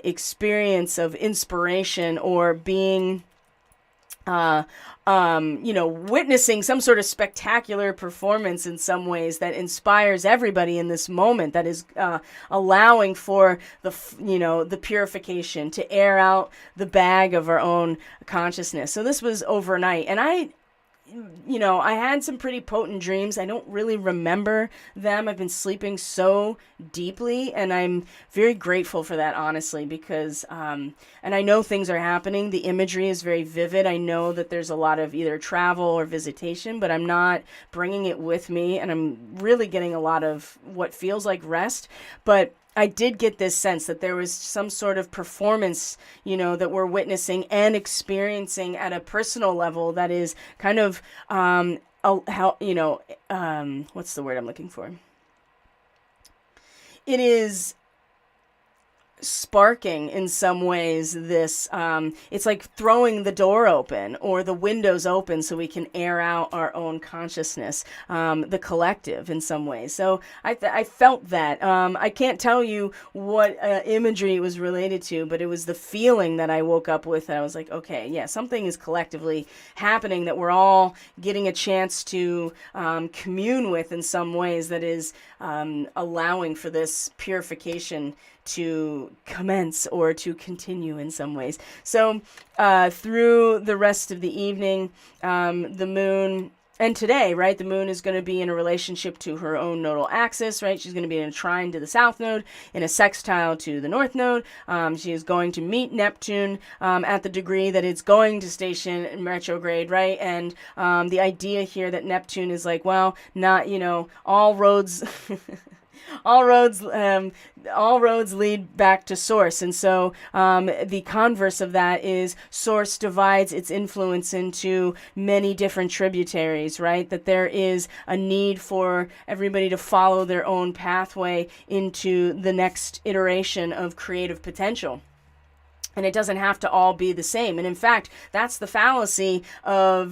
Speaker 1: experience of inspiration, or being witnessing some sort of spectacular performance in some ways that inspires everybody in this moment, that is allowing for the purification, to air out the bag of our own consciousness. So this was overnight, and I had some pretty potent dreams. I don't really remember them. I've been sleeping so deeply, and I'm very grateful for that, honestly, because, and I know things are happening. The imagery is very vivid. I know that there's a lot of either travel or visitation, but I'm not bringing it with me, and I'm really getting a lot of what feels like rest. But I did get this sense that there was some sort of performance, that we're witnessing and experiencing at a personal level that is kind of, what's the word I'm looking for? It is sparking in some ways this it's like throwing the door open or the windows open so we can air out our own consciousness, the collective in some ways. So I felt that. I can't tell you what imagery it was related to, but it was the feeling that I woke up with, and I was like, okay, yeah, something is collectively happening that we're all getting a chance to commune with in some ways that is allowing for this purification to commence or to continue in some ways. So through the rest of the evening, the moon, and today, right, the moon is going to be in a relationship to her own nodal axis, right? She's going to be in a trine to the south node, in a sextile to the north node. She is going to meet Neptune at the degree that it's going to station in retrograde, right? And the idea here that Neptune is like, well, not, all roads... all roads lead back to source. And so the converse of that is source divides its influence into many different tributaries, right? That there is a need for everybody to follow their own pathway into the next iteration of creative potential. And it doesn't have to all be the same. And in fact, that's the fallacy of,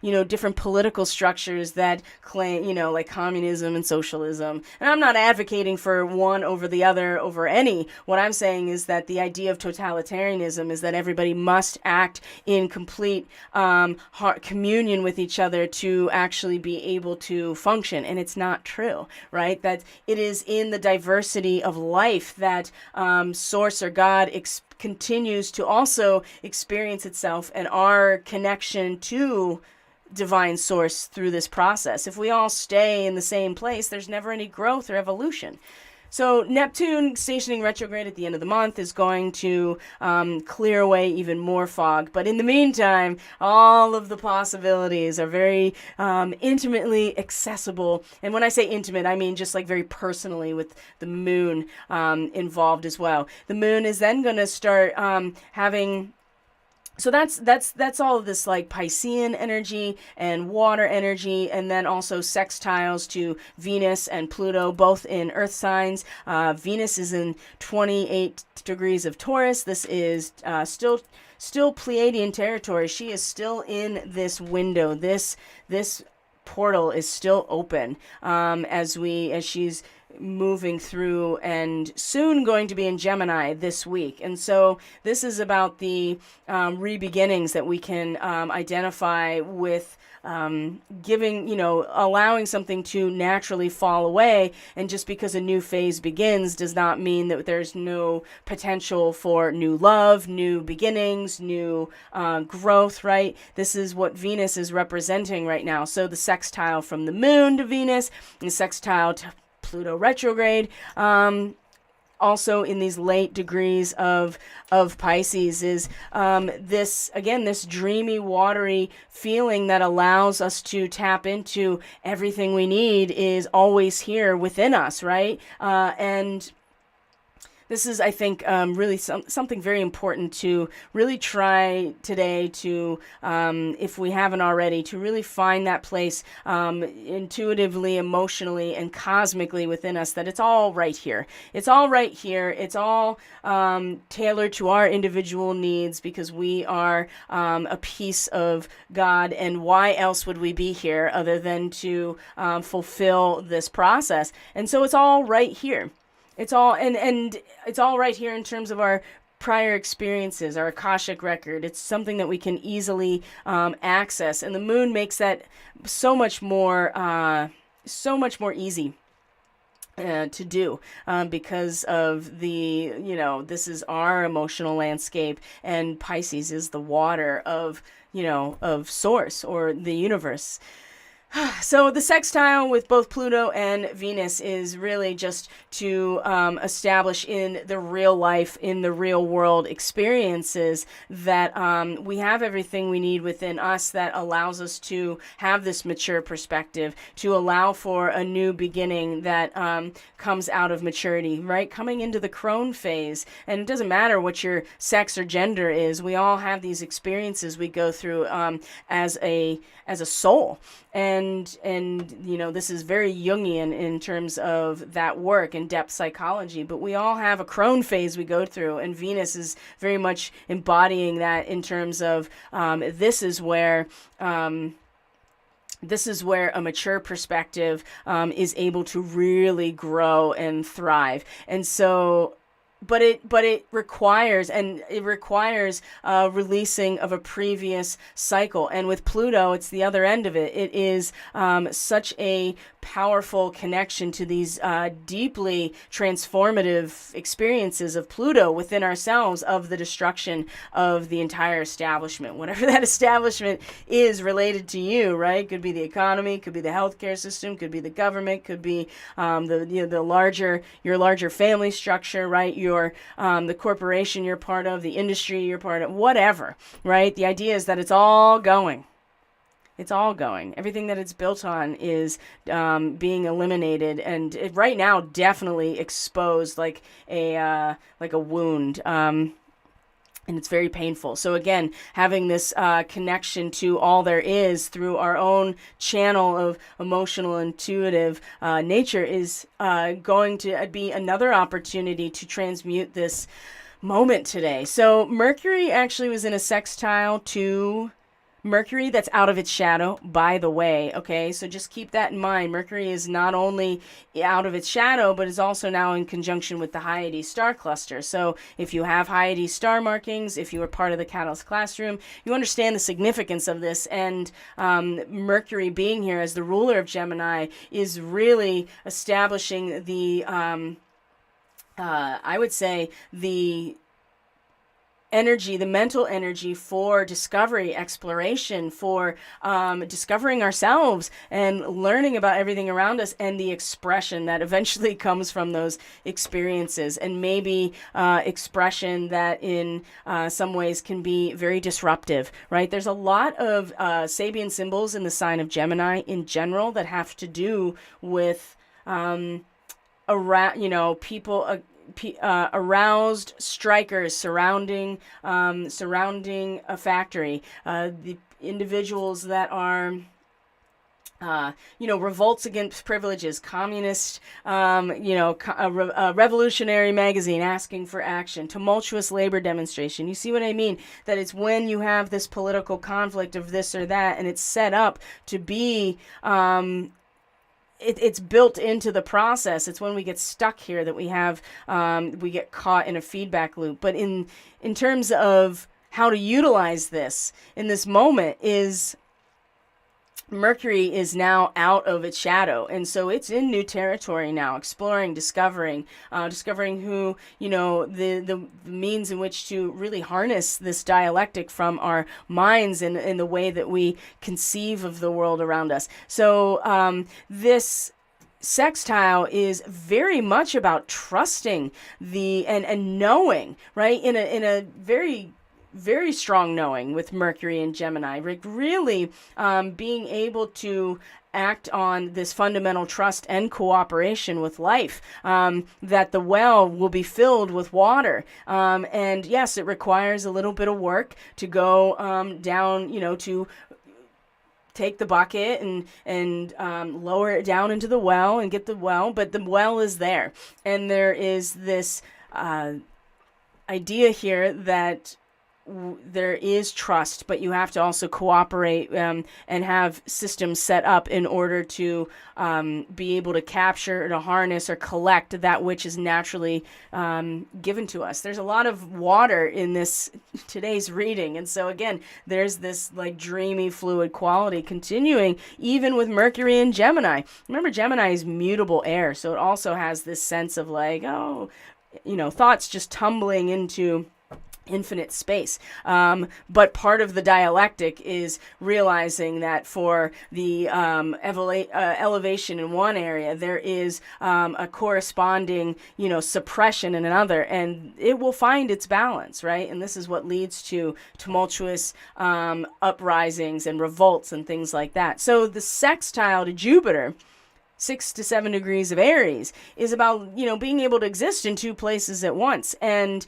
Speaker 1: different political structures that claim, like communism and socialism. And I'm not advocating for one over the other over any. What I'm saying is that the idea of totalitarianism is that everybody must act in complete communion with each other to actually be able to function. And it's not true, right? That it is in the diversity of life that Source or God continues to also experience itself and our connection to divine source through this process. If we all stay in the same place, there's never any growth or evolution. So Neptune stationing retrograde at the end of the month is going to clear away even more fog. But in the meantime, all of the possibilities are very intimately accessible. And when I say intimate, I mean just like very personally with the moon involved as well. The moon is then going to start having... So that's all of this like Piscean energy and water energy, and then also sextiles to Venus and Pluto, both in Earth signs. Venus is in 28 degrees of Taurus. This is still Pleiadian territory. She is still in this window. This portal is still open as she's moving through, and soon going to be in Gemini this week. And so this is about the re-beginnings that we can identify with giving, allowing something to naturally fall away. And just because a new phase begins does not mean that there's no potential for new love, new beginnings, new growth, right? This is what Venus is representing right now. So the sextile from the moon to Venus, and the sextile to Pluto retrograde, also in these late degrees of Pisces, is this dreamy, watery feeling that allows us to tap into everything we need is always here within us, right? And this is, I think, really something very important to really try today to, if we haven't already, to really find that place intuitively, emotionally, and cosmically within us, that it's all right here. It's all right here. It's all tailored to our individual needs, because we are a piece of God, and why else would we be here other than to fulfill this process? And so it's all right here. It's all and it's all right here in terms of our prior experiences, our Akashic record. It's something that we can easily access, and the moon makes that so much more easy. to do, because of the, this is our emotional landscape, and Pisces is the water of, of source or the universe. So the sextile with both Pluto and Venus is really just to establish in the real life, in the real world experiences, that we have everything we need within us that allows us to have this mature perspective, to allow for a new beginning that comes out of maturity, right? Coming into the crone phase. And it doesn't matter what your sex or gender is. We all have these experiences we go through as a soul. And this is very Jungian in terms of that work and depth psychology, but we all have a crone phase we go through, and Venus is very much embodying that in terms of this is where a mature perspective is able to really grow and thrive. And so but it requires releasing of a previous cycle. And with Pluto, it's the other end of it. It is such a powerful connection to these deeply transformative experiences of Pluto within ourselves, of the destruction of the entire establishment, whatever that establishment is related to you, right? Could be the economy, could be the healthcare system, could be the government, could be your larger family structure, right? The corporation you're part of, the industry you're part of, whatever, right? The idea is that it's all going. It's all going. Everything that it's built on is being eliminated, and right now definitely exposed like a wound. And it's very painful. So again, having this connection to all there is through our own channel of emotional, intuitive nature is going to be another opportunity to transmute this moment today. So Mercury actually was in a sextile to Mercury that's out of its shadow, by the way, okay? So just keep that in mind. Mercury is not only out of its shadow, but is also now in conjunction with the Hyades star cluster. So if you have Hyades star markings, if you are part of the Catalyst Classroom, you understand the significance of this. And Mercury being here as the ruler of Gemini is really establishing the, I would say, the energy, the mental energy for discovery, exploration, for discovering ourselves and learning about everything around us, and the expression that eventually comes from those experiences, and maybe expression that in some ways can be very disruptive, right? There's a lot of Sabian symbols in the sign of Gemini in general that have to do with people, aroused strikers surrounding a factory, the individuals that are revolts against privileges, communist, revolutionary magazine asking for action, tumultuous labor demonstration. You see what I mean? That it's when you have this political conflict of this or that, and it's set up to be it's built into the process. It's when we get stuck here that we get caught in a feedback loop. But in terms of how to utilize this in this moment, is Mercury is now out of its shadow, and so it's in new territory now, exploring, discovering who, the means in which to really harness this dialectic from our minds and in the way that we conceive of the world around us. So this sextile is very much about trusting and knowing, right? In a very, very strong knowing with Mercury and Gemini, really being able to act on this fundamental trust and cooperation with life, that the well will be filled with water. And yes, it requires a little bit of work to go down, to take the bucket and lower it down into the well and get the well, but the well is there. And there is this idea here that there is trust, but you have to also cooperate and have systems set up in order to be able to capture, to harness, or collect that which is naturally given to us. There's a lot of water in this today's reading, and so again, there's this like dreamy, fluid quality continuing even with Mercury and Gemini. Remember, Gemini is mutable air, so it also has this sense of like, oh, thoughts just tumbling into infinite space. But part of the dialectic is realizing that for the elevation in one area, there is a corresponding, suppression in another, and it will find its balance, right? And this is what leads to tumultuous uprisings and revolts and things like that. So the sextile to Jupiter, 6 to 7 degrees of Aries, is about, being able to exist in two places at once. And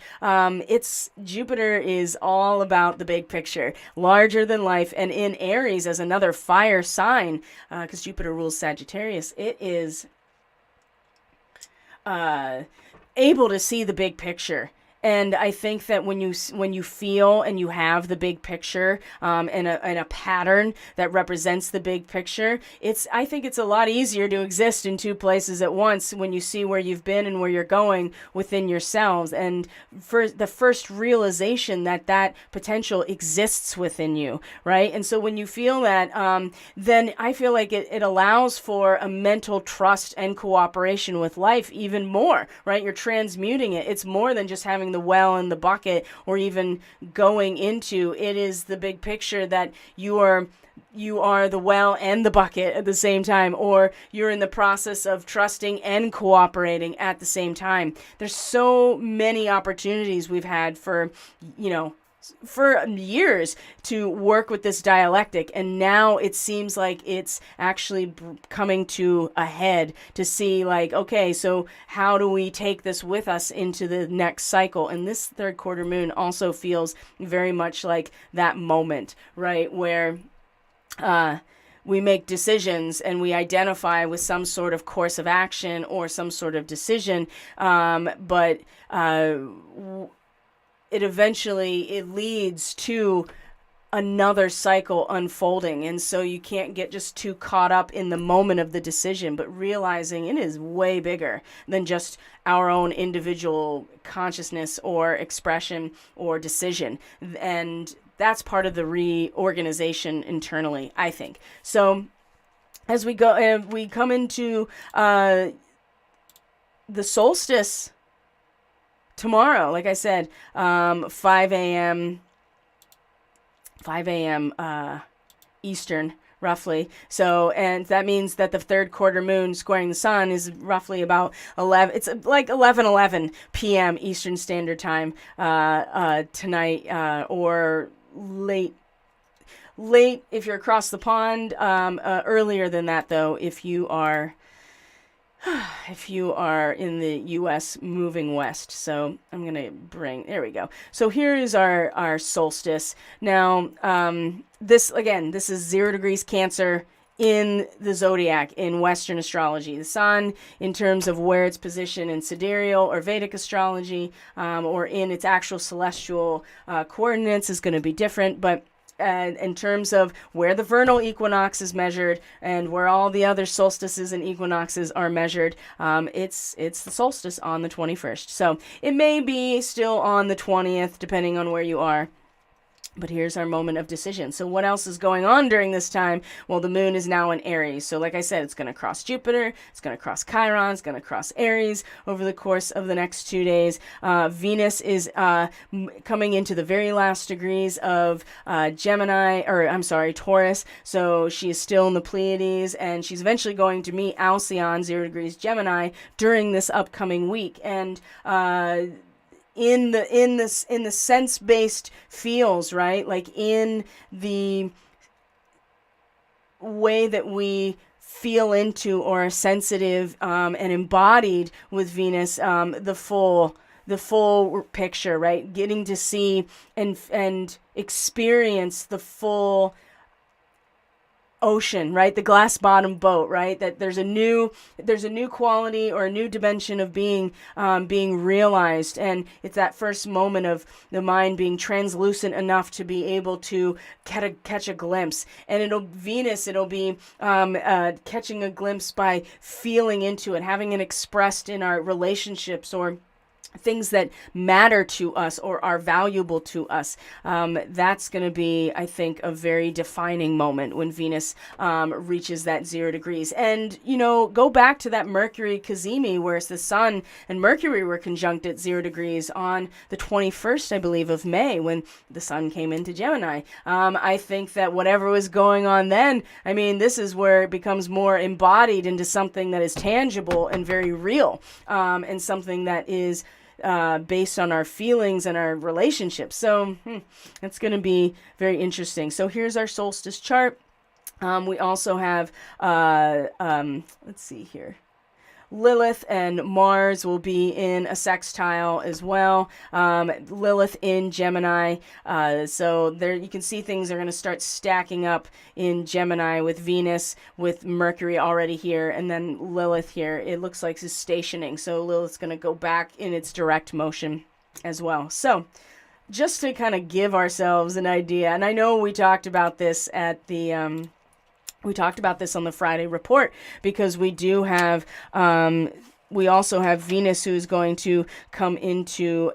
Speaker 1: Jupiter is all about the big picture, larger than life. And in Aries, as another fire sign, because Jupiter rules Sagittarius, it is able to see the big picture. And I think that when you feel and you have the big picture and a pattern that represents the big picture, I think it's a lot easier to exist in two places at once when you see where you've been and where you're going within yourselves. And for the first realization that potential exists within you, right? And so when you feel that, then I feel like it allows for a mental trust and cooperation with life even more, right? You're transmuting it. It's more than just having the well in the bucket or even going into it. Is the big picture that you are the well and the bucket at the same time, or you're in the process of trusting and cooperating at the same time. There's so many opportunities we've had for years to work with this dialectic, and now it seems like it's actually coming to a head to see like, okay, so how do we take this with us into the next cycle? And this third quarter moon also feels very much like that moment, right, where we make decisions and we identify with some sort of course of action or some sort of decision, but it eventually leads to another cycle unfolding. And so you can't get just too caught up in the moment of the decision, but realizing it is way bigger than just our own individual consciousness or expression or decision. And that's part of the reorganization internally, I think. So as we go, we come into the solstice tomorrow, like I said, 5 a.m. Eastern, roughly. So, and that means that the third quarter moon squaring the sun is roughly about 11. It's like 11 p.m. Eastern Standard Time tonight, or late if you're across the pond. Earlier than that, though, if you are in the U.S. moving west. So I'm going to there we go. So here is our solstice. Now, this is 0 degrees Cancer in the zodiac in Western astrology. The sun, in terms of where it's positioned in sidereal or Vedic astrology, or in its actual celestial coordinates, is going to be different. But in terms of where the vernal equinox is measured and where all the other solstices and equinoxes are measured, it's the solstice on the 21st. So it may be still on the 20th, depending on where you are. But here's our moment of decision. So what else is going on during this time? Well, the moon is now in Aries. So like I said, it's going to cross Jupiter. It's going to cross Chiron. It's going to cross Aries over the course of the next 2 days. Venus is coming into the very last degrees of Taurus. So she is still in the Pleiades, and she's eventually going to meet Alcyon, 0 degrees Gemini, during this upcoming week. And in the sense-based feels, right? Like in the way that we feel into or are sensitive and embodied with Venus, the full picture, right? Getting to see and experience the full ocean, right? The glass bottom boat, right? That there's a new quality or a new dimension of being realized, and it's that first moment of the mind being translucent enough to be able to catch a glimpse. And Venus, it'll be catching a glimpse by feeling into it, having it expressed in our relationships or things that matter to us or are valuable to us. That's going to be, I think, a very defining moment when Venus reaches that 0 degrees. And, go back to that Mercury Cazimi, where the Sun and Mercury were conjunct at 0 degrees on the 21st, I believe, of May, when the Sun came into Gemini. I think that whatever was going on then, this is where it becomes more embodied into something that is tangible and very real, and something that is based on our feelings and our relationships. So it's going to be very interesting. So here's our solstice chart. We also have, let's see here. Lilith and Mars will be in a sextile as well. Lilith in Gemini. So there you can see things are going to start stacking up in Gemini with Venus, with Mercury already here, and then Lilith here. It looks like it's stationing. So Lilith's going to go back in its direct motion as well. So just to kind of give ourselves an idea, and I know we talked about this at the... We talked about this on the Friday report, because we do have, we also have Venus, who's going to come into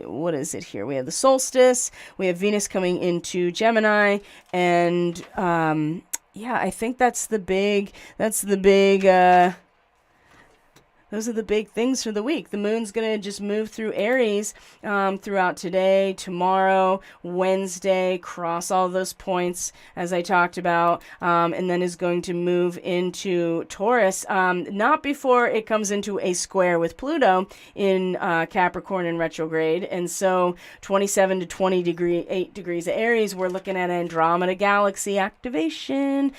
Speaker 1: what is it here? We have the solstice, we have Venus coming into Gemini, and I think those are the big things for the week. The moon's going to just move through Aries throughout today, tomorrow, Wednesday, cross all those points as I talked about, and then is going to move into Taurus, not before it comes into a square with Pluto in Capricorn in retrograde. And so 27 to 8 degrees of Aries, we're looking at Andromeda Galaxy activation.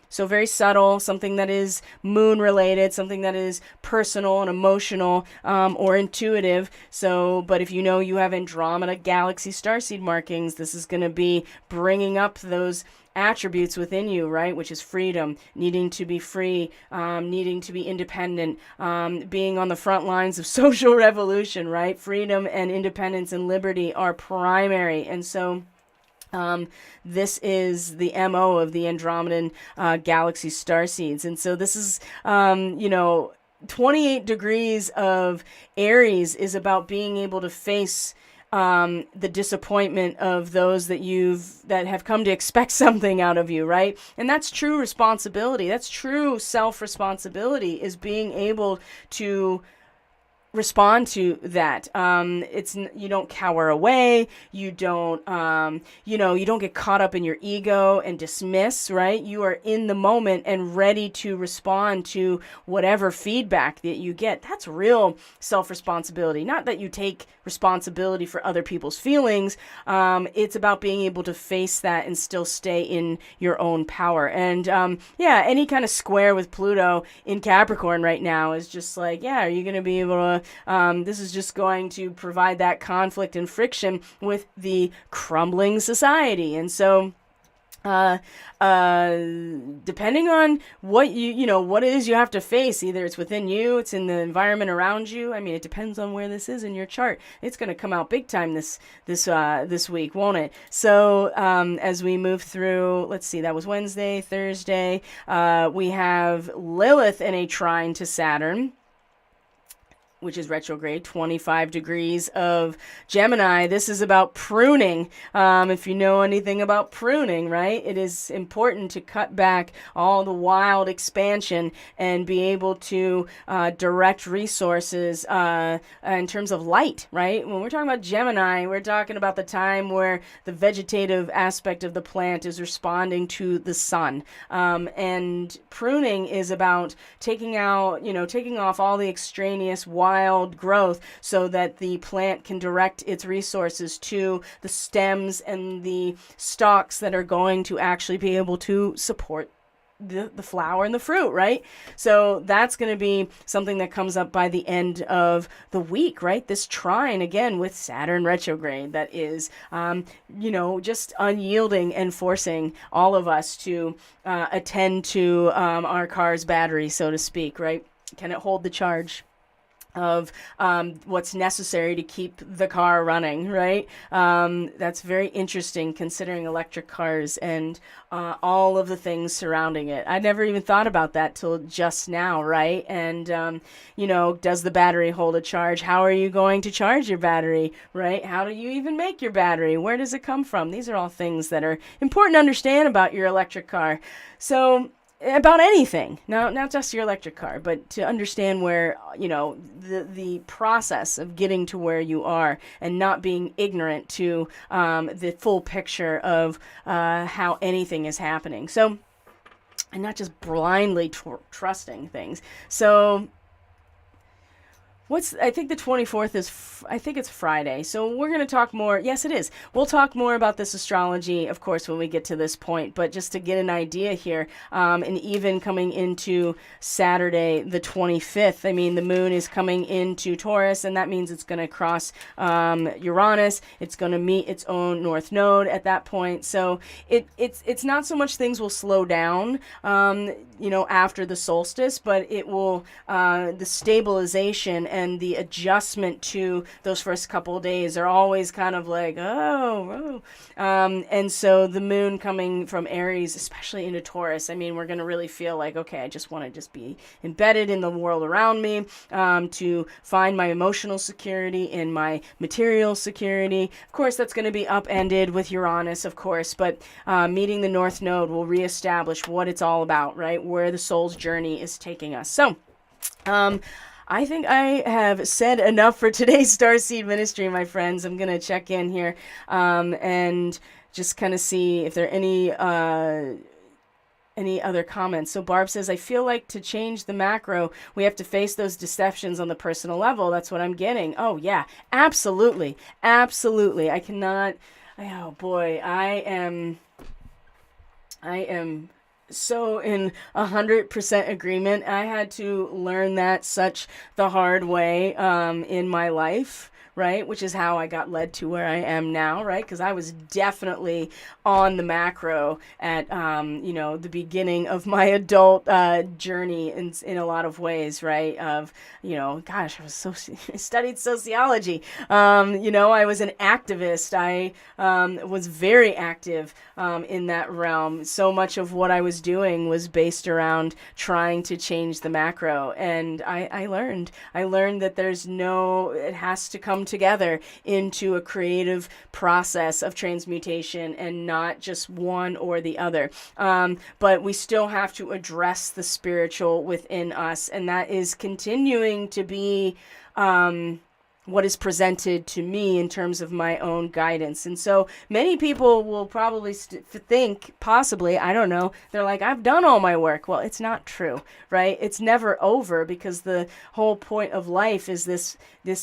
Speaker 1: So very subtle, something that is moon related, something that is personal and emotional, or intuitive. So, but if you know you have Andromeda Galaxy Starseed markings, this is going to be bringing up those attributes within you, right? Which is freedom, needing to be free, needing to be independent, being on the front lines of social revolution, right? Freedom and independence and liberty are primary. And so this is the MO of the Andromedan galaxy starseeds. And so this is, 28 degrees of Aries is about being able to face the disappointment of those that have come to expect something out of you, right? And that's true responsibility. That's true self-responsibility, is being able to respond to that. You don't cower away. You don't, you don't get caught up in your ego and dismiss, right? You are in the moment and ready to respond to whatever feedback that you get. That's real self-responsibility. Not that you take responsibility for other people's feelings. It's about being able to face that and still stay in your own power. And, any kind of square with Pluto in Capricorn right now is just like, are you going to be able to this is just going to provide that conflict and friction with the crumbling society. And so, depending on what what it is you have to face, either it's within you, it's in the environment around you. It depends on where this is in your chart. It's going to come out big time this week, won't it? So, as we move through, let's see, that was Wednesday, Thursday, we have Lilith in a trine to Saturn, which is retrograde, 25 degrees of Gemini. This is about pruning. If you know anything about pruning, right? It is important to cut back all the wild expansion and be able to direct resources in terms of light, right? When we're talking about Gemini, we're talking about the time where the vegetative aspect of the plant is responding to the sun. And pruning is about taking off all the extraneous wild growth so that the plant can direct its resources to the stems and the stalks that are going to actually be able to support the flower and the fruit, right? So that's going to be something that comes up by the end of the week, right? This trine again with Saturn retrograde that is, just unyielding and forcing all of us to attend to our car's battery, so to speak, right? Can it hold the charge of what's necessary to keep the car running, right? That's very interesting considering electric cars and all of the things surrounding it. I never even thought about that till just now, right? And, does the battery hold a charge? How are you going to charge your battery, right? How do you even make your battery? Where does it come from? These are all things that are important to understand about your electric car. So, about anything, not just your electric car, but to understand where, the process of getting to where you are and not being ignorant to the full picture of how anything is happening. So, and not just blindly trusting things. So, I think the 24th is, I think it's Friday. So we're going to talk more. Yes, it is. We'll talk more about this astrology, of course, when we get to this point. But just to get an idea here, and even coming into Saturday, the 25th, I mean, the moon is coming into Taurus, and that means it's going to cross Uranus. It's going to meet its own north node at that point. So it's not so much things will slow down, after the solstice, but it will, the stabilization and the adjustment to those first couple of days are always kind of like, and so the moon coming from Aries, especially into Taurus, I mean, we're going to really feel like, okay, I just want to just be embedded in the world around me, to find my emotional security in my material security. Of course, that's going to be upended with Uranus, of course, but meeting the North Node will reestablish what it's all about, right? Where the soul's journey is taking us. So, I think I have said enough for today's Starseed Ministry, my friends. I'm going to check in here and just kind of see if there are any other comments. So Barb says, I feel like to change the macro, we have to face those deceptions on the personal level. That's what I'm getting. Oh, yeah, absolutely. Absolutely. I cannot. Oh, boy, I am so in 100% agreement. I had to learn that such the hard way in my life, right? Which is how I got led to where I am now, right? Because I was definitely on the macro at, the beginning of my adult journey in a lot of ways, right? Of, gosh, I studied sociology. I was an activist. I was very active in that realm. So much of what I was doing was based around trying to change the macro. And I learned that it has to come together into a creative process of transmutation and not just one or the other. But we still have to address the spiritual within us, and that is continuing to be what is presented to me in terms of my own guidance. And so many people will probably think, possibly, I don't know, they're like, I've done all my work. Well, it's not true, right? It's never over, because the whole point of life is this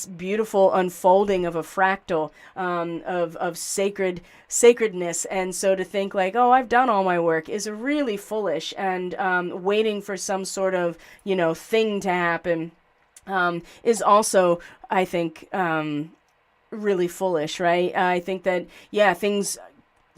Speaker 1: beautiful unfolding of a fractal of sacredness. And so to think like, oh, I've done all my work is really foolish, and waiting for some sort of, thing to happen is also, I think, really foolish, right? I think that, things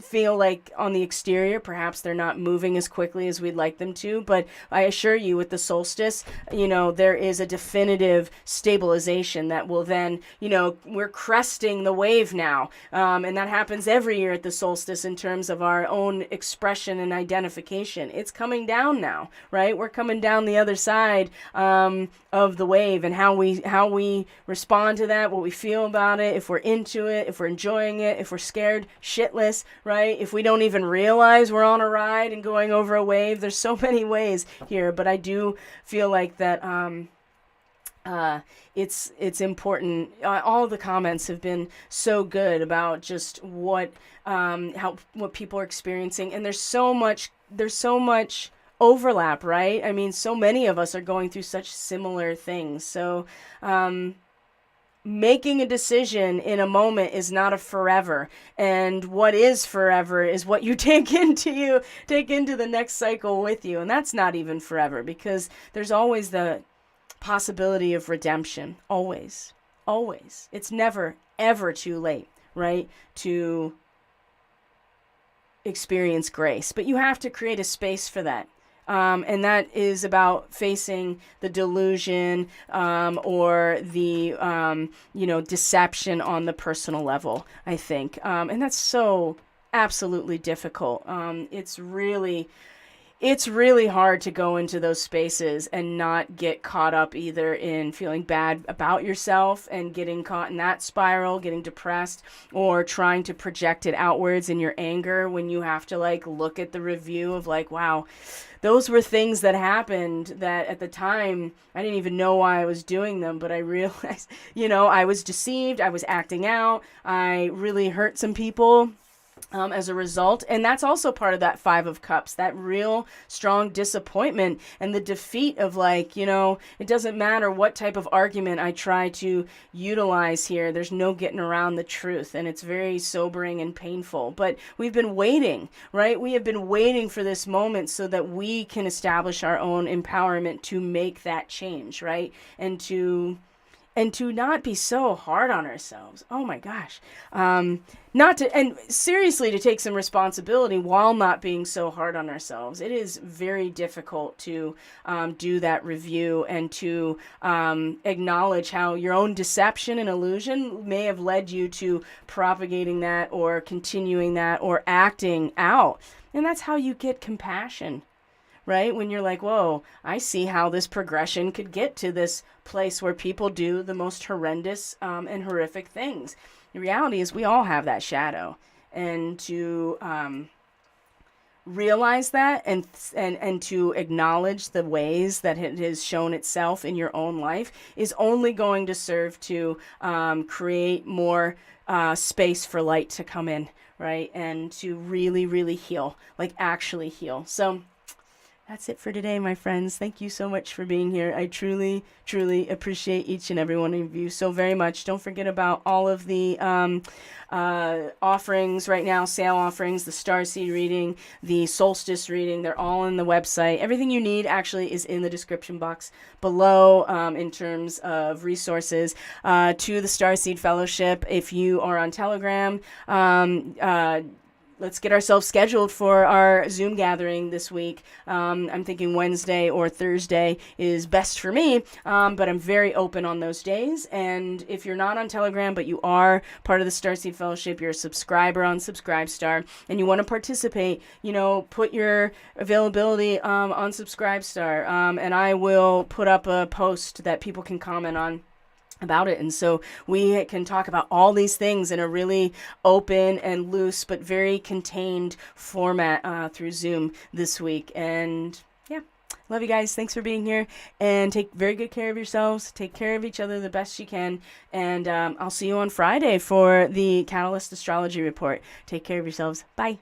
Speaker 1: feel like on the exterior, perhaps they're not moving as quickly as we'd like them to, but I assure you with the solstice, there is a definitive stabilization that will then, we're cresting the wave now. And that happens every year at the solstice in terms of our own expression and identification. It's coming down now, right? We're coming down the other side of the wave, and how we respond to that, what we feel about it, if we're into it, if we're enjoying it, if we're scared shitless, right? If we don't even realize we're on a ride and going over a wave. There's so many ways here, but I do feel like that it's important. All the comments have been so good about just what people are experiencing, and there's so much overlap, right? I mean, so many of us are going through such similar things. So making a decision in a moment is not a forever, and what is forever is what you take into the next cycle with you, and that's not even forever, because there's always the possibility of redemption. Always. It's never ever too late, right, to experience grace, but you have to create a space for that. And that is about facing the delusion, or the, deception on the personal level, I think. And that's so absolutely difficult. It's really hard to go into those spaces and not get caught up either in feeling bad about yourself and getting caught in that spiral, getting depressed, or trying to project it outwards in your anger when you have to look at the review of wow, those were things that happened that at the time I didn't even know why I was doing them, but I realized, I was deceived, I was acting out, I really hurt some people. As a result. And that's also part of that Five of Cups, that real strong disappointment and the defeat of it doesn't matter what type of argument I try to utilize here. There's no getting around the truth. And it's very sobering and painful. But we've been waiting, right? We have been waiting for this moment so that we can establish our own empowerment to make that change, right? And to not be so hard on ourselves. Oh my gosh. And seriously, to take some responsibility while not being so hard on ourselves. It is very difficult to do that review and to acknowledge how your own deception and illusion may have led you to propagating that or continuing that or acting out. And that's how you get compassion. Right? When you're whoa, I see how this progression could get to this place where people do the most horrendous and horrific things. The reality is we all have that shadow. And to realize that and to acknowledge the ways that it has shown itself in your own life is only going to serve to create more space for light to come in, right? And to really, really heal, actually heal. So that's it for today, my friends. Thank you so much for being here. I truly, truly appreciate each and every one of you so very much. Don't forget about all of the offerings right now, sale offerings, the Starseed reading, the Solstice reading. They're all on the website. Everything you need actually is in the description box below in terms of resources to the Starseed Fellowship. If you are on Telegram, let's get ourselves scheduled for our Zoom gathering this week. I'm thinking Wednesday or Thursday is best for me, but I'm very open on those days. And if you're not on Telegram, but you are part of the Starseed Fellowship, you're a subscriber on Subscribestar, and you want to participate, put your availability on Subscribestar, and I will put up a post that people can comment on about it. And so we can talk about all these things in a really open and loose but very contained format through Zoom this week. And yeah, love you guys. Thanks for being here, and take very good care of yourselves. Take care of each other the best you can, and I'll see you on Friday for the Catalyst Astrology Report. Take care of yourselves. Bye.